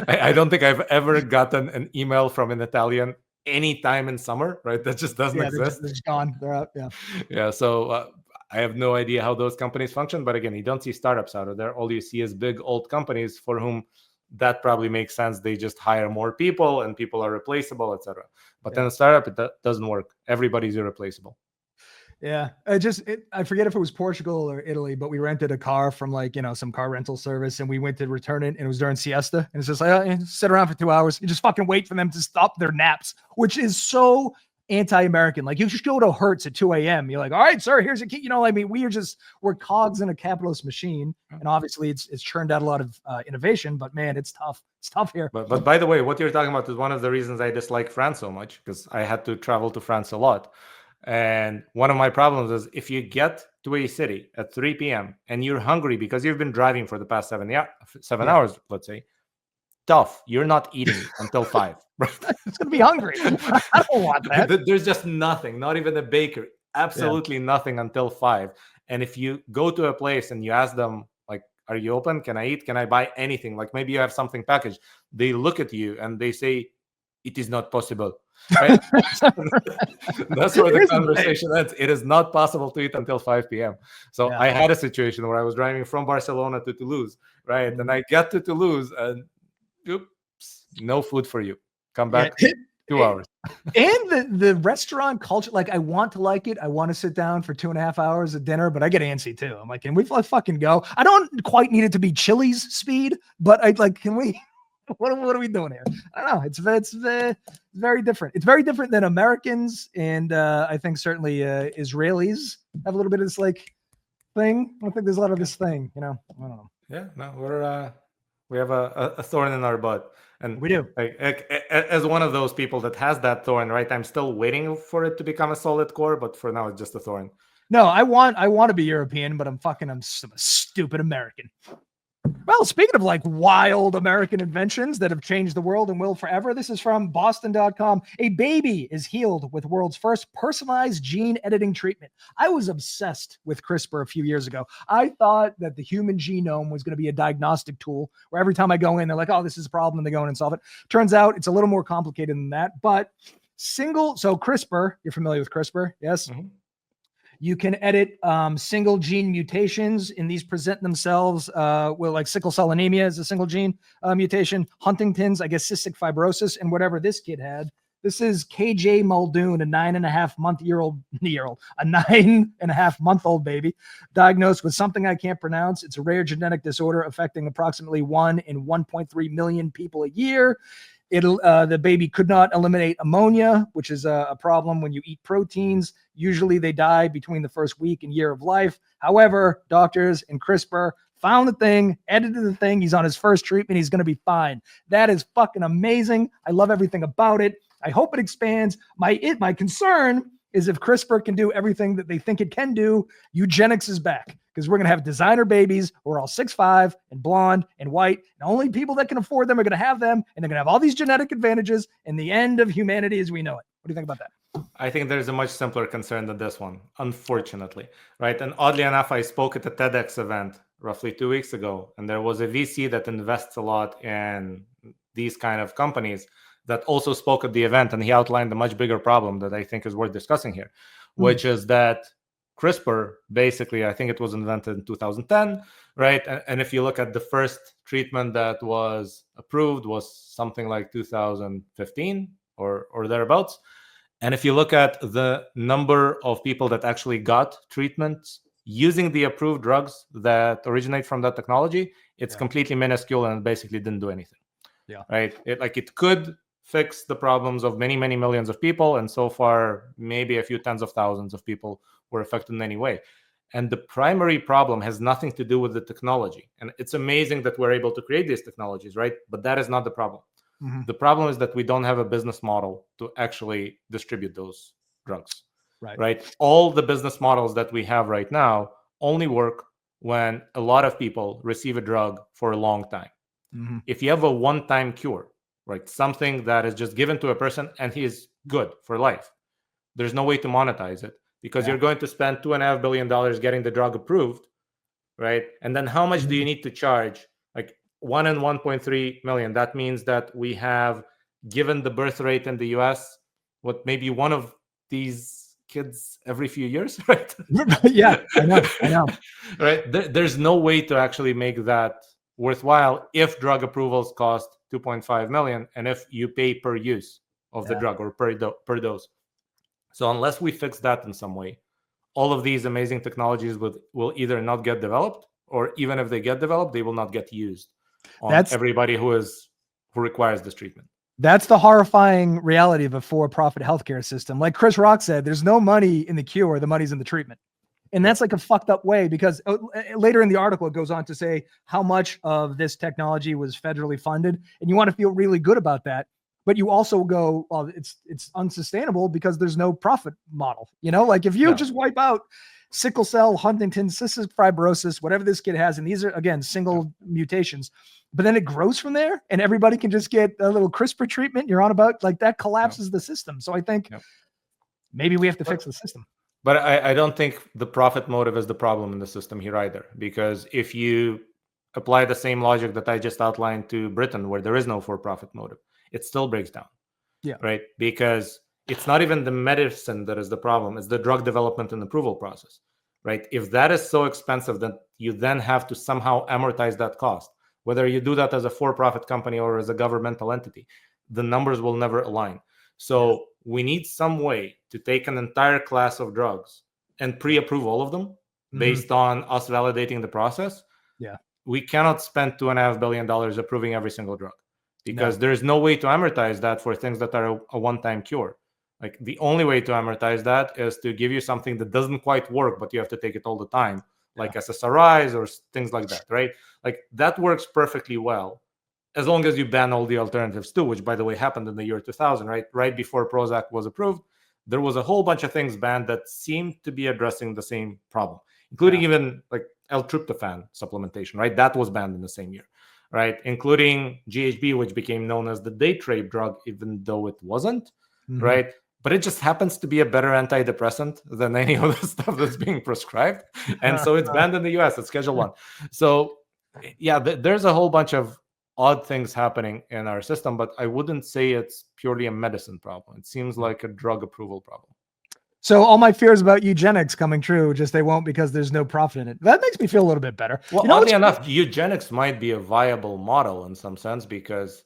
I don't think I've ever gotten an email from an Italian anytime in summer, right? That just doesn't exist. They're just gone. They're out. Yeah. Yeah. So I have no idea how those companies function. But again, you don't see startups out of there. All you see is big old companies for whom that probably makes sense. They just hire more people and people are replaceable, etc. But then a startup, it doesn't work. Everybody's irreplaceable. Yeah, I forget if it was Portugal or Italy, but we rented a car from some car rental service, and we went to return it, and it was during siesta, and it's just like sit around for 2 hours and just fucking wait for them to stop their naps, which is so anti-American. Like you just go to Hertz at 2 a.m. You're like, all right, sir, here's a key. I mean, we're cogs in a capitalist machine, and obviously it's churned out a lot of innovation, but man, it's tough. It's tough here. But by the way, what you're talking about is one of the reasons I dislike France so much, because I had to travel to France a lot. And one of my problems is if you get to a city at 3 p.m. and you're hungry because you've been driving for the past 7 hours, let's say, tough. You're not eating until 5. Right? It's going to be hungry. I don't want that. There's just nothing, not even a bakery, absolutely nothing until 5. And if you go to a place and you ask them, like, are you open? Can I eat? Can I buy anything? Like maybe you have something packaged. They look at you and they say, it is not possible. Right? That's where the conversation ends. It is not possible to eat until 5 p.m. So I had a situation where I was driving from Barcelona to Toulouse, right? And I get to Toulouse and oops, no food for you. Come back. 2 hours. And the restaurant culture, like I want to like it. I want to sit down for 2.5 hours at dinner, but I get antsy too. I'm like, can we fucking go? I don't quite need it to be Chili's speed, but I like, can we? What are we doing here? I don't know. It's very different. It's very different than Americans, and I think certainly Israelis have a little bit of this like thing. I don't think there's a lot of this thing. I don't know. Yeah, no, we have a thorn in our butt, and we do. Like, as one of those people that has that thorn, right? I'm still waiting for it to become a solid core, but for now, it's just a thorn. No, I want to be European, but I'm a stupid American. Well, speaking of like wild American inventions that have changed the world and will forever, this is from Boston.com. A baby is healed with world's first personalized gene editing treatment. I was obsessed with CRISPR a few years ago. I thought that the human genome was going to be a diagnostic tool where every time I go in, they're like, oh, this is a problem, and they go in and solve it. Turns out it's a little more complicated than that, but so CRISPR, you're familiar with CRISPR, yes? Mm-hmm. You can edit single gene mutations, and these present themselves with like sickle cell anemia is a single gene mutation, Huntington's, I guess cystic fibrosis, and whatever this kid had. This is KJ Muldoon, a 9.5-month-old baby, diagnosed with something I can't pronounce. It's a rare genetic disorder affecting approximately 1 in 1.3 million people a year. The baby could not eliminate ammonia, which is a problem when you eat proteins. Usually they die between the first week and year of life. However, doctors and CRISPR found the thing, edited the thing. He's on his first treatment. He's going to be fine. That is fucking amazing. I love everything about it. I hope it expands. My concern is if CRISPR can do everything that they think it can do, eugenics is back. Because we're going to have designer babies who are all 6'5" and blonde and white. And only people that can afford them are going to have them. And they're going to have all these genetic advantages. And the end of humanity as we know it. What do you think about that? I think there's a much simpler concern than this one, unfortunately. Right. And oddly enough, I spoke at the TEDx event roughly 2 weeks ago. And there was a VC that invests a lot in these kind of companies that also spoke at the event. And he outlined a much bigger problem that I think is worth discussing here, which is that CRISPR, basically, I think it was invented in 2010, right? And if you look at the first treatment that was approved was something like 2015 or thereabouts. And if you look at the number of people that actually got treatments using the approved drugs that originate from that technology, it's completely minuscule and basically didn't do anything. Yeah. Right? It could fix the problems of many, many millions of people. And so far, maybe a few tens of thousands of people were affected in any way. And the primary problem has nothing to do with the technology. And it's amazing that we're able to create these technologies, right? But that is not the problem. Mm-hmm. The problem is that we don't have a business model to actually distribute those drugs, right? All the business models that we have right now only work when a lot of people receive a drug for a long time. Mm-hmm. If you have a one-time cure, right, something that is just given to a person and he is good for life, there's no way to monetize it because you're going to spend $2.5 billion getting the drug approved, right? And then how much do you need to charge? Like 1 in 1.3 million. That means that we have, given the birth rate in the US, maybe one of these kids every few years, right? Yeah, I know. Right? There's no way to actually make that worthwhile if drug approvals cost 2.5 million and if you pay per use of the drug or per dose. So unless we fix that in some way, all of these amazing technologies will either not get developed, or even if they get developed, they will not get used on everybody who requires this treatment. That's the horrifying reality of a for-profit healthcare system. Like Chris Rock said, there's no money in the cure, the money's in the treatment. And that's like a fucked up way, because later in the article, it goes on to say how much of this technology was federally funded. And you want to feel really good about that. But you also go, well, it's unsustainable because there's no profit model. You know, like if you just wipe out sickle cell, Huntington's, cystic fibrosis, whatever this kid has, and these are, again, single mutations, but then it grows from there and everybody can just get a little CRISPR treatment you're on about, like that collapses the system. So I think maybe we have to fix the system. But I don't think the profit motive is the problem in the system here either, because if you apply the same logic that I just outlined to Britain, where there is no for-profit motive, it still breaks down. Yeah. Right? Because it's not even the medicine that is the problem, it's the drug development and approval process. Right? If that is so expensive that you then have to somehow amortize that cost, whether you do that as a for-profit company or as a governmental entity, the numbers will never align. So we need some way to take an entire class of drugs and pre-approve all of them based on us validating the process. Yeah. We cannot spend $2.5 billion approving every single drug, because there's no way to amortize that for things that are a one-time cure. Like, the only way to amortize that is to give you something that doesn't quite work, but you have to take it all the time, like SSRIs or things like that, right? Like, that works perfectly well, as long as you ban all the alternatives too, which, by the way, happened in the year 2000, right? Right before Prozac was approved, there was a whole bunch of things banned that seemed to be addressing the same problem, including even like L-tryptophan supplementation, right? That was banned in the same year, right? Including GHB, which became known as the date rape drug, even though it wasn't, right? But it just happens to be a better antidepressant than any of the stuff that's being prescribed. And so it's banned in the US at Schedule 1. So yeah, there's a whole bunch of odd things happening in our system, but I wouldn't say it's purely a medicine problem. It seems like a drug approval problem. So all my fears about eugenics coming true, just they won't, because there's no profit in it. That makes me feel a little bit better. Well, oddly enough, eugenics might be a viable model in some sense, because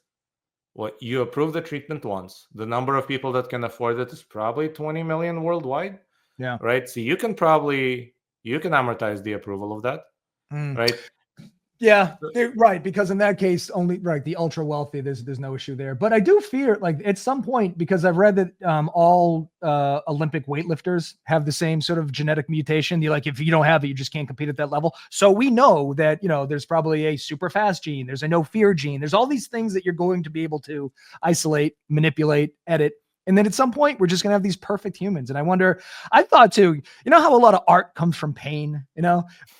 you approve the treatment once. The number of people that can afford it is probably 20 million worldwide. Yeah. Right. So you can amortize the approval of that. Right. Yeah, right. Because in that case, only the ultra wealthy, there's no issue there. But I do fear, like, at some point, because I've read that all Olympic weightlifters have the same sort of genetic mutation. You, like, if you don't have it, you just can't compete at that level. So we know that, there's probably a super fast gene. There's a no fear gene. There's all these things that you're going to be able to isolate, manipulate, edit. And then at some point, we're just going to have these perfect humans. And I wonder, I thought too, how a lot of art comes from pain,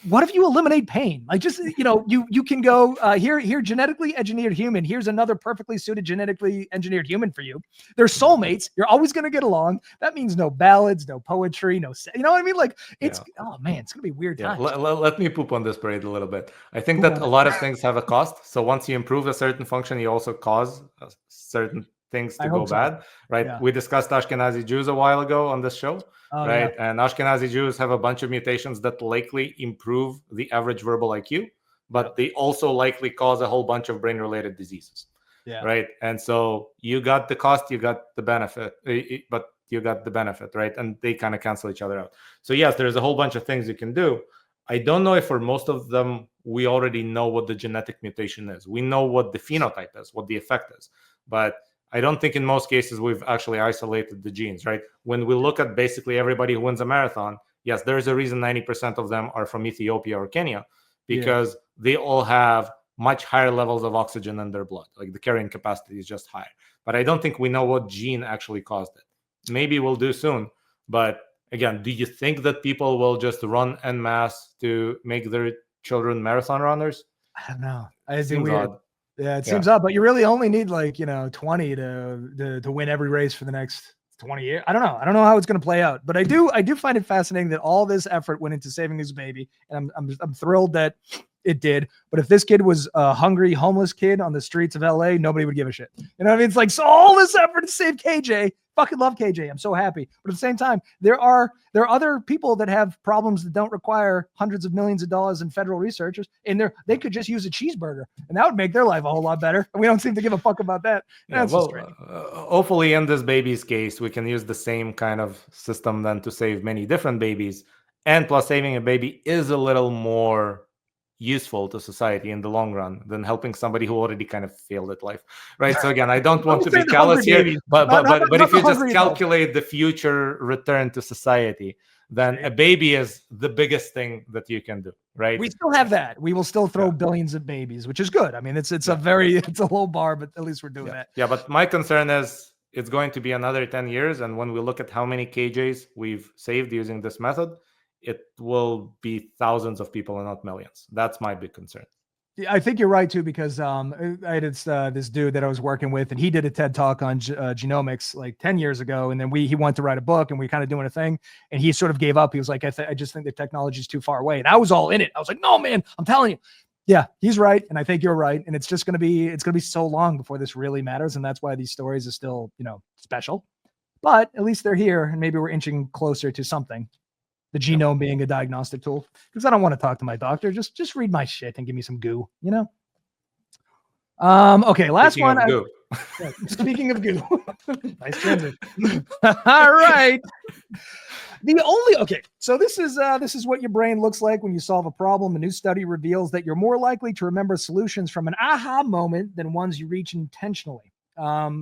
what if you eliminate pain? Like, just, you can go here, genetically engineered human. Here's another perfectly suited genetically engineered human for you. They're soulmates. You're always going to get along. That means no ballads, no poetry, no, you know what I mean? Like, it's, oh man, it's going to be weird times. Let me poop on this parade a little bit. I think that a lot of things have a cost. So once you improve a certain function, you also cause a certain things to go bad, right? Yeah. We discussed Ashkenazi Jews a while ago on this show, right? Yeah. And Ashkenazi Jews have a bunch of mutations that likely improve the average verbal IQ, but they also likely cause a whole bunch of brain-related diseases, right? And so you got the cost, you got the benefit, but you got the benefit, right? And they kind of cancel each other out. So yes, there's a whole bunch of things you can do. I don't know if for most of them, we already know what the genetic mutation is. We know what the phenotype is, what the effect is, but I don't think in most cases we've actually isolated the genes, right? When we look at basically everybody who wins a marathon, yes, there's a reason 90% of them are from Ethiopia or Kenya, because they all have much higher levels of oxygen in their blood. Like, the carrying capacity is just higher. But I don't think we know what gene actually caused it. Maybe we'll do soon. But again, do you think that people will just run en masse to make their children marathon runners? I don't know. It seems weird. Odd. Yeah, it seems odd, but you really only need 20 to win every race for the next 20 years. I don't know how it's going to play out, but I do find it fascinating that all this effort went into saving this baby, and I'm thrilled that it did. But if this kid was a hungry, homeless kid on the streets of LA, nobody would give a shit. You know what I mean? It's like, so all this effort to save KJ. Fucking love KJ. I'm so happy. But at the same time, there are other people that have problems that don't require hundreds of millions of dollars in federal researchers, and they could just use a cheeseburger, and that would make their life a whole lot better. And we don't seem to give a fuck about that. Yeah, well, hopefully in this baby's case, we can use the same kind of system then to save many different babies. And plus, saving a baby is a little more useful to society in the long run than helping somebody who already kind of failed at life, right? So again, I don't want to be callous here, but if you just calculate the future return to society, then a baby is the biggest thing that you can do, right? We still have that. We will still throw billions of babies, which is good. I mean, it's a low bar, but at least we're doing that. Yeah, but my concern is it's going to be another 10 years, and when we look at how many KJs we've saved using this method, it will be thousands of people and not millions. That's my big concern. Yeah, I think you're right too, because I had this dude that I was working with, and he did a TED talk on genomics like 10 years ago, and then he wanted to write a book, and we kind of doing a thing, and he sort of gave up. He was like, I just think the technology is too far away, and I was all in it. I was like, no, man, I'm telling you. Yeah, he's right, and I think you're right, and it's gonna be so long before this really matters, and that's why these stories are still special. But at least they're here, and maybe we're inching closer to something. The genome being a diagnostic tool, because I don't want to talk to my doctor. Just read my shit and give me some goo, Okay, last one. Yeah, speaking of goo, nice transition. All right. So this is what your brain looks like when you solve a problem. A new study reveals that you're more likely to remember solutions from an aha moment than ones you reach intentionally.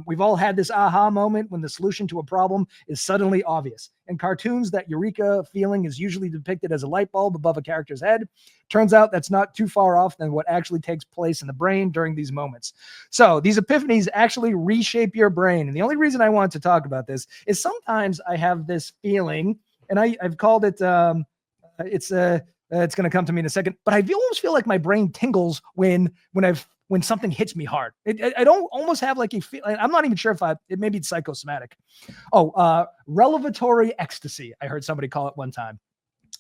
We've all had this aha moment when the solution to a problem is suddenly obvious. In cartoons, that eureka feeling is usually depicted as a light bulb above a character's head. Turns out that's not too far off than what actually takes place in the brain during these moments. So these epiphanies actually reshape your brain. And the only reason I want to talk about this is sometimes I have this feeling, and I've called it, it's going to come to me in a second, but I almost feel like my brain tingles when something hits me hard. I don't almost have like a feel. I'm not even sure if it maybe it's psychosomatic. Revelatory ecstasy. I heard somebody call it one time.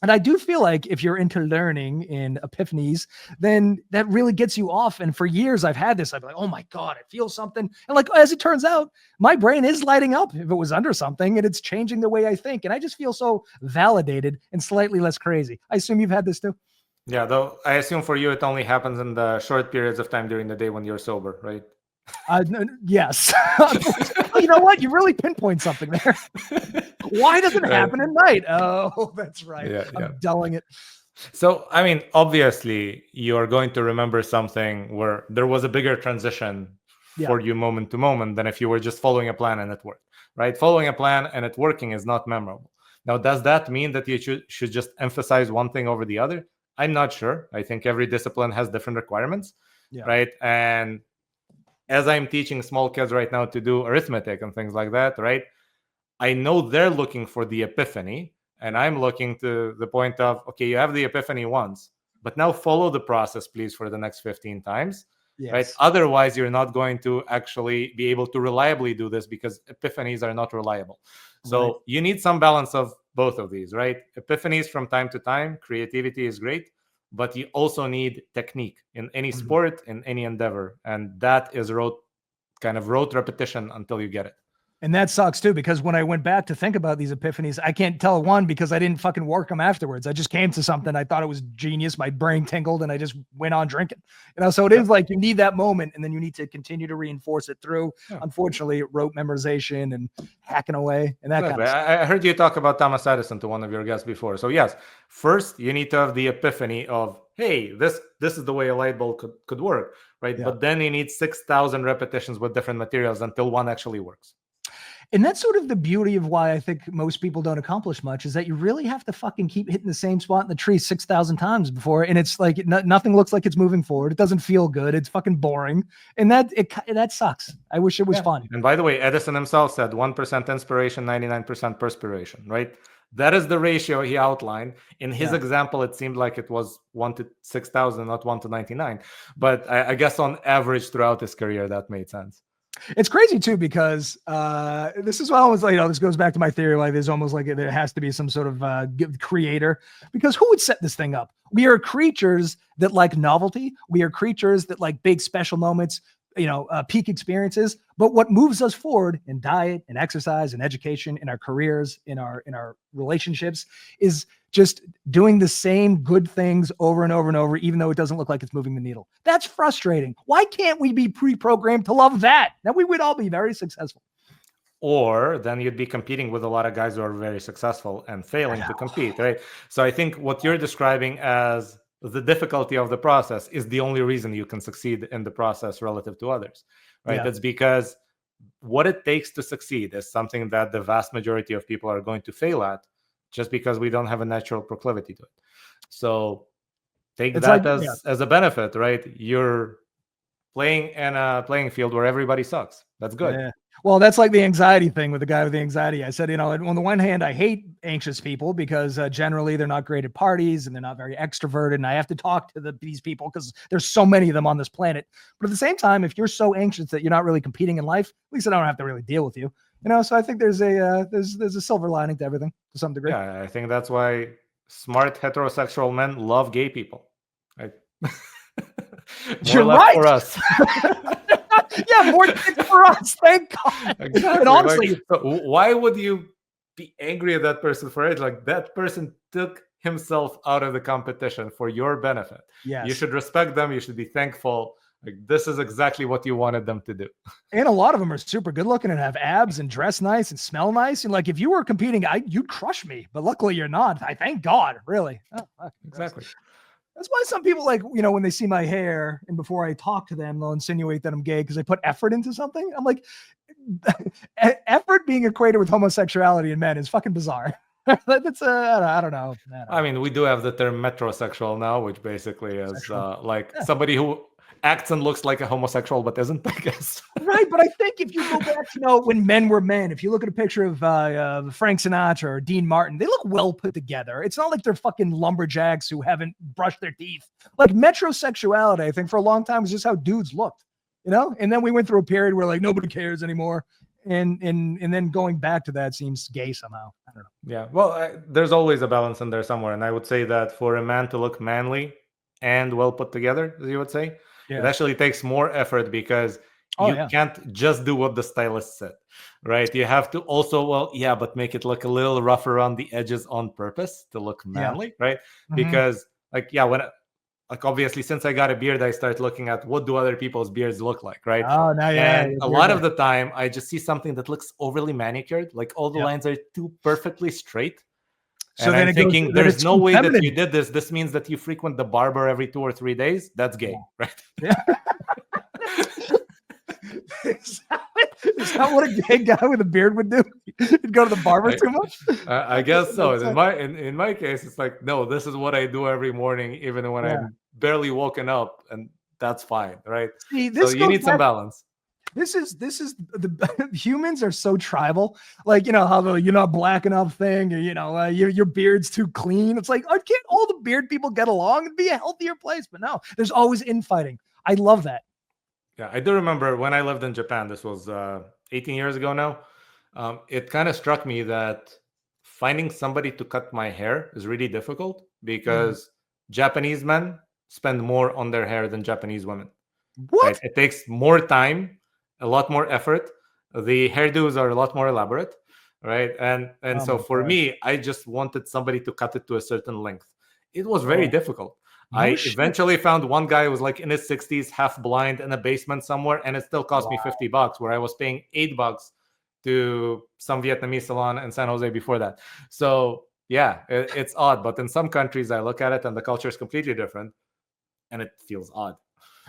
And I do feel like if you're into learning in epiphanies, then that really gets you off. And for years I've had this. I'd be like, oh my God, I feel something. And like, as it turns out, my brain is lighting up if it was under something, and it's changing the way I think. And I just feel so validated and slightly less crazy. I assume you've had this too. Yeah, though I assume for you it only happens in the short periods of time during the day when you're sober, right? Yes. You know what? You really pinpoint something there. Why does it happen at night? Oh, that's right. Yeah, I'm dulling it. So, I mean, obviously, you're going to remember something where there was a bigger transition for you moment to moment than if you were just following a plan and it worked, right? Following a plan and it working is not memorable. Now, does that mean that you should just emphasize one thing over the other? I'm not sure. I think every discipline has different requirements, right? And as I'm teaching small kids right now to do arithmetic and things like that, right? I know they're looking for the epiphany, and I'm looking to the point of, okay, you have the epiphany once, but now follow the process, please, for the next 15 times, right? Otherwise, you're not going to actually be able to reliably do this because epiphanies are not reliable. So you need some balance of both of these, right? Epiphanies from time to time, creativity is great, but you also need technique in any sport, in any endeavor. And that is rote repetition until you get it. And that sucks too, because when I went back to think about these epiphanies, I can't tell one because I didn't fucking work them afterwards. I just came to something. I thought it was genius. My brain tingled and I just went on drinking, so it is like you need that moment and then you need to continue to reinforce it through, unfortunately, rote memorization and hacking away and that kind of stuff. I heard you talk about Thomas Edison to one of your guests before. So yes, first you need to have the epiphany of, hey, this is the way a light bulb could work, right? But then you need 6,000 repetitions with different materials until one actually works. And that's sort of the beauty of why I think most people don't accomplish much, is that you really have to fucking keep hitting the same spot in the tree 6,000 times before. And it's like, nothing looks like it's moving forward. It doesn't feel good. It's fucking boring. And that sucks. I wish it was fun. And by the way, Edison himself said 1% inspiration, 99% perspiration, right? That is the ratio he outlined. In his example, it seemed like it was 1 to 6,000, not 1 to 99. But I guess on average throughout his career, that made sense. It's crazy too, because this is almost like, this goes back to my theory, like there's almost like there has to be some sort of creator, because who would set this thing up? We are creatures that like novelty. We are creatures that like big special moments, peak experiences. But what moves us forward in diet and exercise and education, in our careers, in our relationships, is just doing the same good things over and over and over, even though it doesn't look like it's moving the needle. That's frustrating. Why can't we be pre-programmed to love that? Then we would all be very successful. Or then you'd be competing with a lot of guys who are very successful and failing to compete, right? So I think what you're describing as the difficulty of the process is the only reason you can succeed in the process relative to others, right? That's because what it takes to succeed is something that the vast majority of people are going to fail at, just because we don't have a natural proclivity to it. So take that as a benefit, right? You're playing in a playing field where everybody sucks. That's good. Yeah. Well, that's like the anxiety thing with the guy with the anxiety. I said, on the one hand, I hate anxious people because generally they're not great at parties and they're not very extroverted. And I have to talk to these people because there's so many of them on this planet. But at the same time, if you're so anxious that you're not really competing in life, at least I don't have to really deal with you. So I think there's a silver lining to everything to some degree. Yeah, I think that's why smart heterosexual men love gay people. Right? You're right. For us. Yeah, more kids for us. Thank God. Exactly. And honestly, why would you be angry at that person for it? Like, that person took himself out of the competition for your benefit. Yes. You should respect them. You should be thankful. Like, this is exactly what you wanted them to do. And a lot of them are super good looking and have abs and dress nice and smell nice. And like, if you were competing, you'd crush me. But luckily, you're not. I thank God, really. Oh, Exactly. That's why some people, like, you know, when they see my hair and before I talk to them, they'll insinuate that I'm gay because I put effort into something. I'm like, effort being equated with homosexuality in men is fucking bizarre. That's I don't know. I mean, we do have the term metrosexual now, which basically is like somebody who acts and looks like a homosexual but isn't, I guess. Right, but I think if you go back to, you know, when men were men, if you look at a picture of Frank Sinatra or Dean Martin, they look well put together. It's not like they're fucking lumberjacks who haven't brushed their teeth. Like metrosexuality, I think for a long time was just how dudes looked, you know. And then we went through a period where like nobody cares anymore, and then going back to that seems gay somehow. I don't know. Yeah, well, there's always a balance in there somewhere, and I would say that for a man to look manly and well put together, as you would say, it actually takes more effort because you can't just do what the stylist said, right? You have to also, but make it look a little rough around the edges on purpose to look manly, right? Because obviously, since I got a beard, I start looking at what do other people's beards look like, right? Oh, no, yeah. And a lot of the time, I just see something that looks overly manicured, like all the lines are too perfectly straight. So and then I'm thinking, there's no way that you did this. This means that you frequent the barber every 2 or 3 days. That's gay, right? Yeah. Is that what a gay guy with a beard would do? He'd go to the barber too much? I guess so. In my case, it's like, no, this is what I do every morning, even when I'm barely woken up, and that's fine, right? See, so you need some balance. This is the humans are so tribal. Like, you know, how the you're not black enough thing, or, you know, your beard's too clean. It's like, can't all the beard people get along and be a healthier place? But no, there's always infighting. I love that. Yeah, I do remember when I lived in Japan, this was 18 years ago now. It kind of struck me that finding somebody to cut my hair is really difficult because Japanese men spend more on their hair than Japanese women. What? Right? It takes more time, a lot more effort. The hairdos are a lot more elaborate, right? And so for me, I just wanted somebody to cut it to a certain length. It was very difficult. I eventually found one guy who was like in his 60s, half blind, in a basement somewhere, and it still cost me $50, where I was paying $8 to some Vietnamese salon in San Jose before that. So yeah, it's odd, but in some countries I look at it and the culture is completely different, and it feels odd.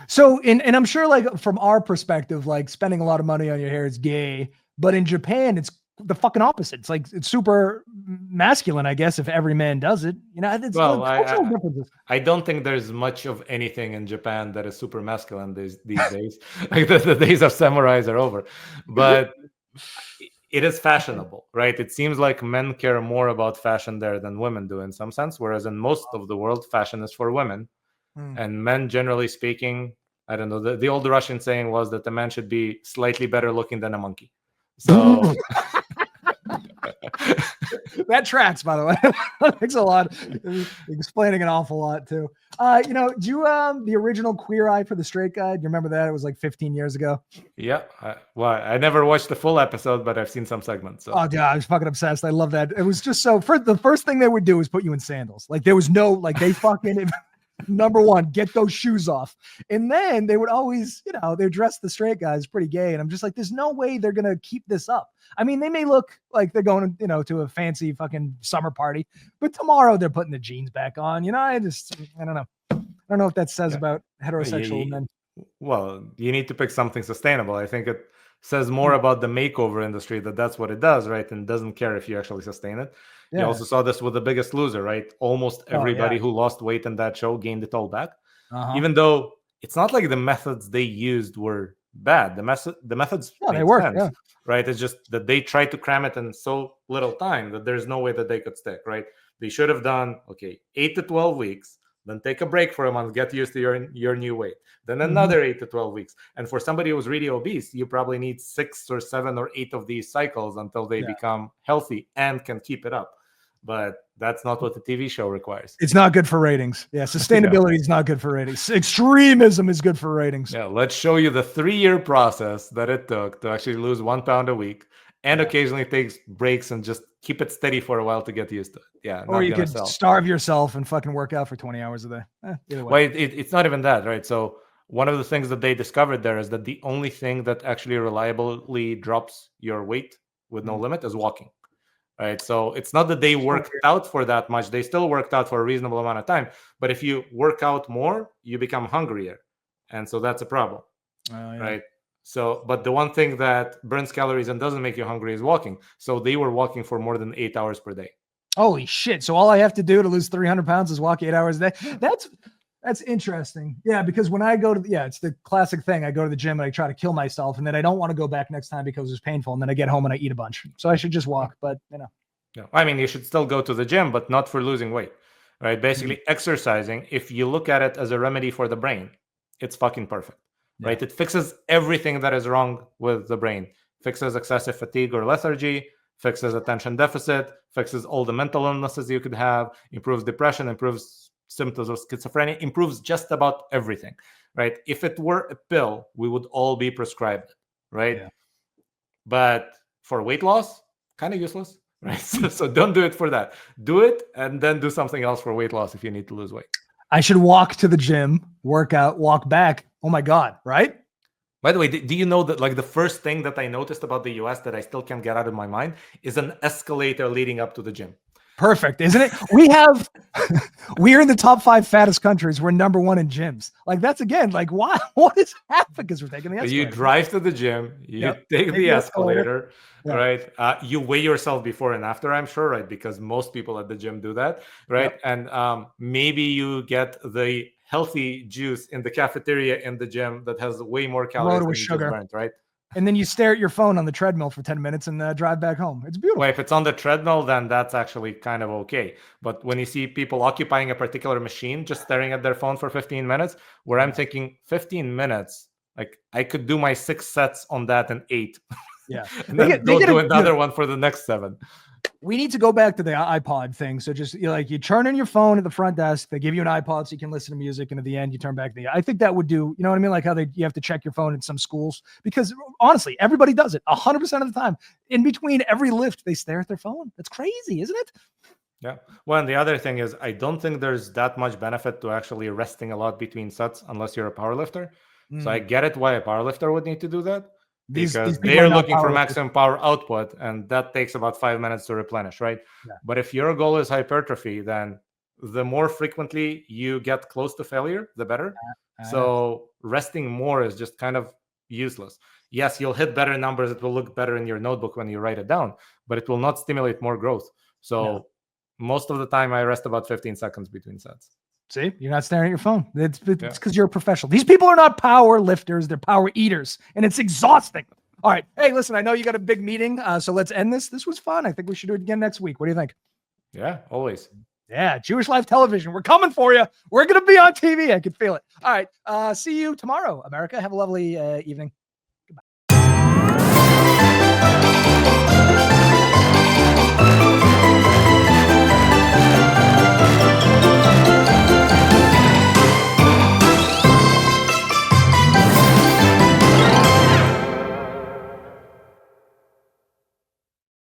So, and I'm sure, like, from our perspective, like, spending a lot of money on your hair is gay, but in Japan, it's the fucking opposite. It's like, it's super masculine, I guess, if every man does it. You know, it's cultural differences. I don't think there's much of anything in Japan that is super masculine these days. Like the days of samurais are over. But it is fashionable, right? It seems like men care more about fashion there than women do in some sense, whereas in most of the world, fashion is for women. And men, generally speaking, I don't know, the old Russian saying was that a man should be slightly better looking than a monkey. So that tracks, by the way. That makes a lot, explaining an awful lot too. You know, do you the original Queer Eye for the Straight Guy? Do you remember that? It was like 15 years ago. Yeah. I never watched the full episode, but I've seen some segments. So. Oh yeah, I was fucking obsessed. I love that. It was just so, the first thing they would do is put you in sandals. Like, there was no, like, they fucking number one, get those shoes off. And then they would always, you know, they dress the straight guys pretty gay. And I'm just like, there's no way they're going to keep this up. I mean, they may look like they're going, you know, to a fancy fucking summer party, but tomorrow they're putting the jeans back on. You know, I don't know. I don't know what that says about heterosexual men. Well, you need to pick something sustainable. I think it says more about the makeover industry that's what it does, right? And doesn't care if you actually sustain it. Yeah. You also saw this with The Biggest Loser, right? Almost everybody who lost weight in that show gained it all back. Even though it's not like the methods they used were bad. The methods they worked, right? It's just that they tried to cram it in so little time that there's no way that they could stick, right? They should have done, 8 to 12 weeks, then take a break for a month, get used to your new weight, then another 8 to 12 weeks. And for somebody who's really obese, you probably need 6 or 7 or 8 of these cycles until they become healthy and can keep it up. But that's not what the TV show requires. It's not good for ratings. Yeah, sustainability is not good for ratings. Extremism is good for ratings. Yeah, let's show you the 3-year process that it took to actually lose 1 pound a week, and occasionally takes breaks and just keep it steady for a while to get used to it. Yeah, or you could starve yourself and fucking work out for 20 hours a day. Well, it's not even that, right? So one of the things that they discovered there is that the only thing that actually reliably drops your weight with no limit is walking. Right. So it's not that they worked out for that much. They still worked out for a reasonable amount of time. But if you work out more, you become hungrier. And so that's a problem. Right. So, but the one thing that burns calories and doesn't make you hungry is walking. So they were walking for more than 8 hours per day. Holy shit. So all I have to do to lose 300 pounds is walk 8 hours a day. That's interesting. Yeah, because when I go to, it's the classic thing. I go to the gym and I try to kill myself, and then I don't want to go back next time because it's painful. And then I get home and I eat a bunch. So I should just walk, but No, I mean, you should still go to the gym, but not for losing weight, right? Basically, exercising, if you look at it as a remedy for the brain, it's fucking perfect, right? It fixes everything that is wrong with the brain, fixes excessive fatigue or lethargy, fixes attention deficit, fixes all the mental illnesses you could have, improves depression, improves symptoms of schizophrenia, improves just about everything, right? If it were a pill, we would all be prescribed it, right? But for weight loss, kind of useless, right? So don't do it for that. Do it and then do something else for weight loss if you need to lose weight. I should walk to the gym, work out, walk back. Oh my God, right? By the way, do you know that like the first thing that I noticed about the US that I still can't get out of my mind is an escalator leading up to the gym? Perfect, isn't it? We're in the top 5 fattest countries. We're number 1 in gyms. Like that's again, like why? What is happening? Because we're taking the escalator. You drive to the gym, you take the escalator, right? You weigh yourself before and after, I'm sure, right? Because most people at the gym do that, right? And maybe you get the healthy juice in the cafeteria in the gym that has way more calories than you just burnt, right? And then you stare at your phone on the treadmill for 10 minutes and drive back home. It's beautiful. Well, if it's on the treadmill, then that's actually kind of okay. But when you see people occupying a particular machine, just staring at their phone for 15 minutes, where I'm thinking 15 minutes, like I could do my 6 sets on that in 8. Yeah. And then go do another one for the next 7. We need to go back to the iPod thing. So just you turn on your phone at the front desk, they give you an iPod so you can listen to music, and at the end you turn back I think that would do, you know what I mean? Like how you have to check your phone in some schools, because honestly, everybody does it 100% of the time. In between every lift, they stare at their phone. That's crazy, isn't it? Yeah. Well, and the other thing is, I don't think there's that much benefit to actually resting a lot between sets unless you're a powerlifter. So I get it why a powerlifter would need to do that. Because they're looking for maximum power output, and that takes about 5 minutes to replenish, right? But if your goal is hypertrophy, then the more frequently you get close to failure, the better. So resting more is just kind of useless. Yes, you'll hit better numbers. It will look better in your notebook when you write it down, but it will not stimulate more growth. So most of the time I rest about 15 seconds between sets. See, you're not staring at your phone. It's because you're a professional. These people are not power lifters. They're power eaters, and it's exhausting. All right. Hey, listen, I know you got a big meeting, so let's end this. This was fun. I think we should do it again next week. What do you think? Yeah, always. Yeah, Jewish Life Television. We're coming for you. We're going to be on TV. I can feel it. All right. See you tomorrow, America. Have a lovely evening.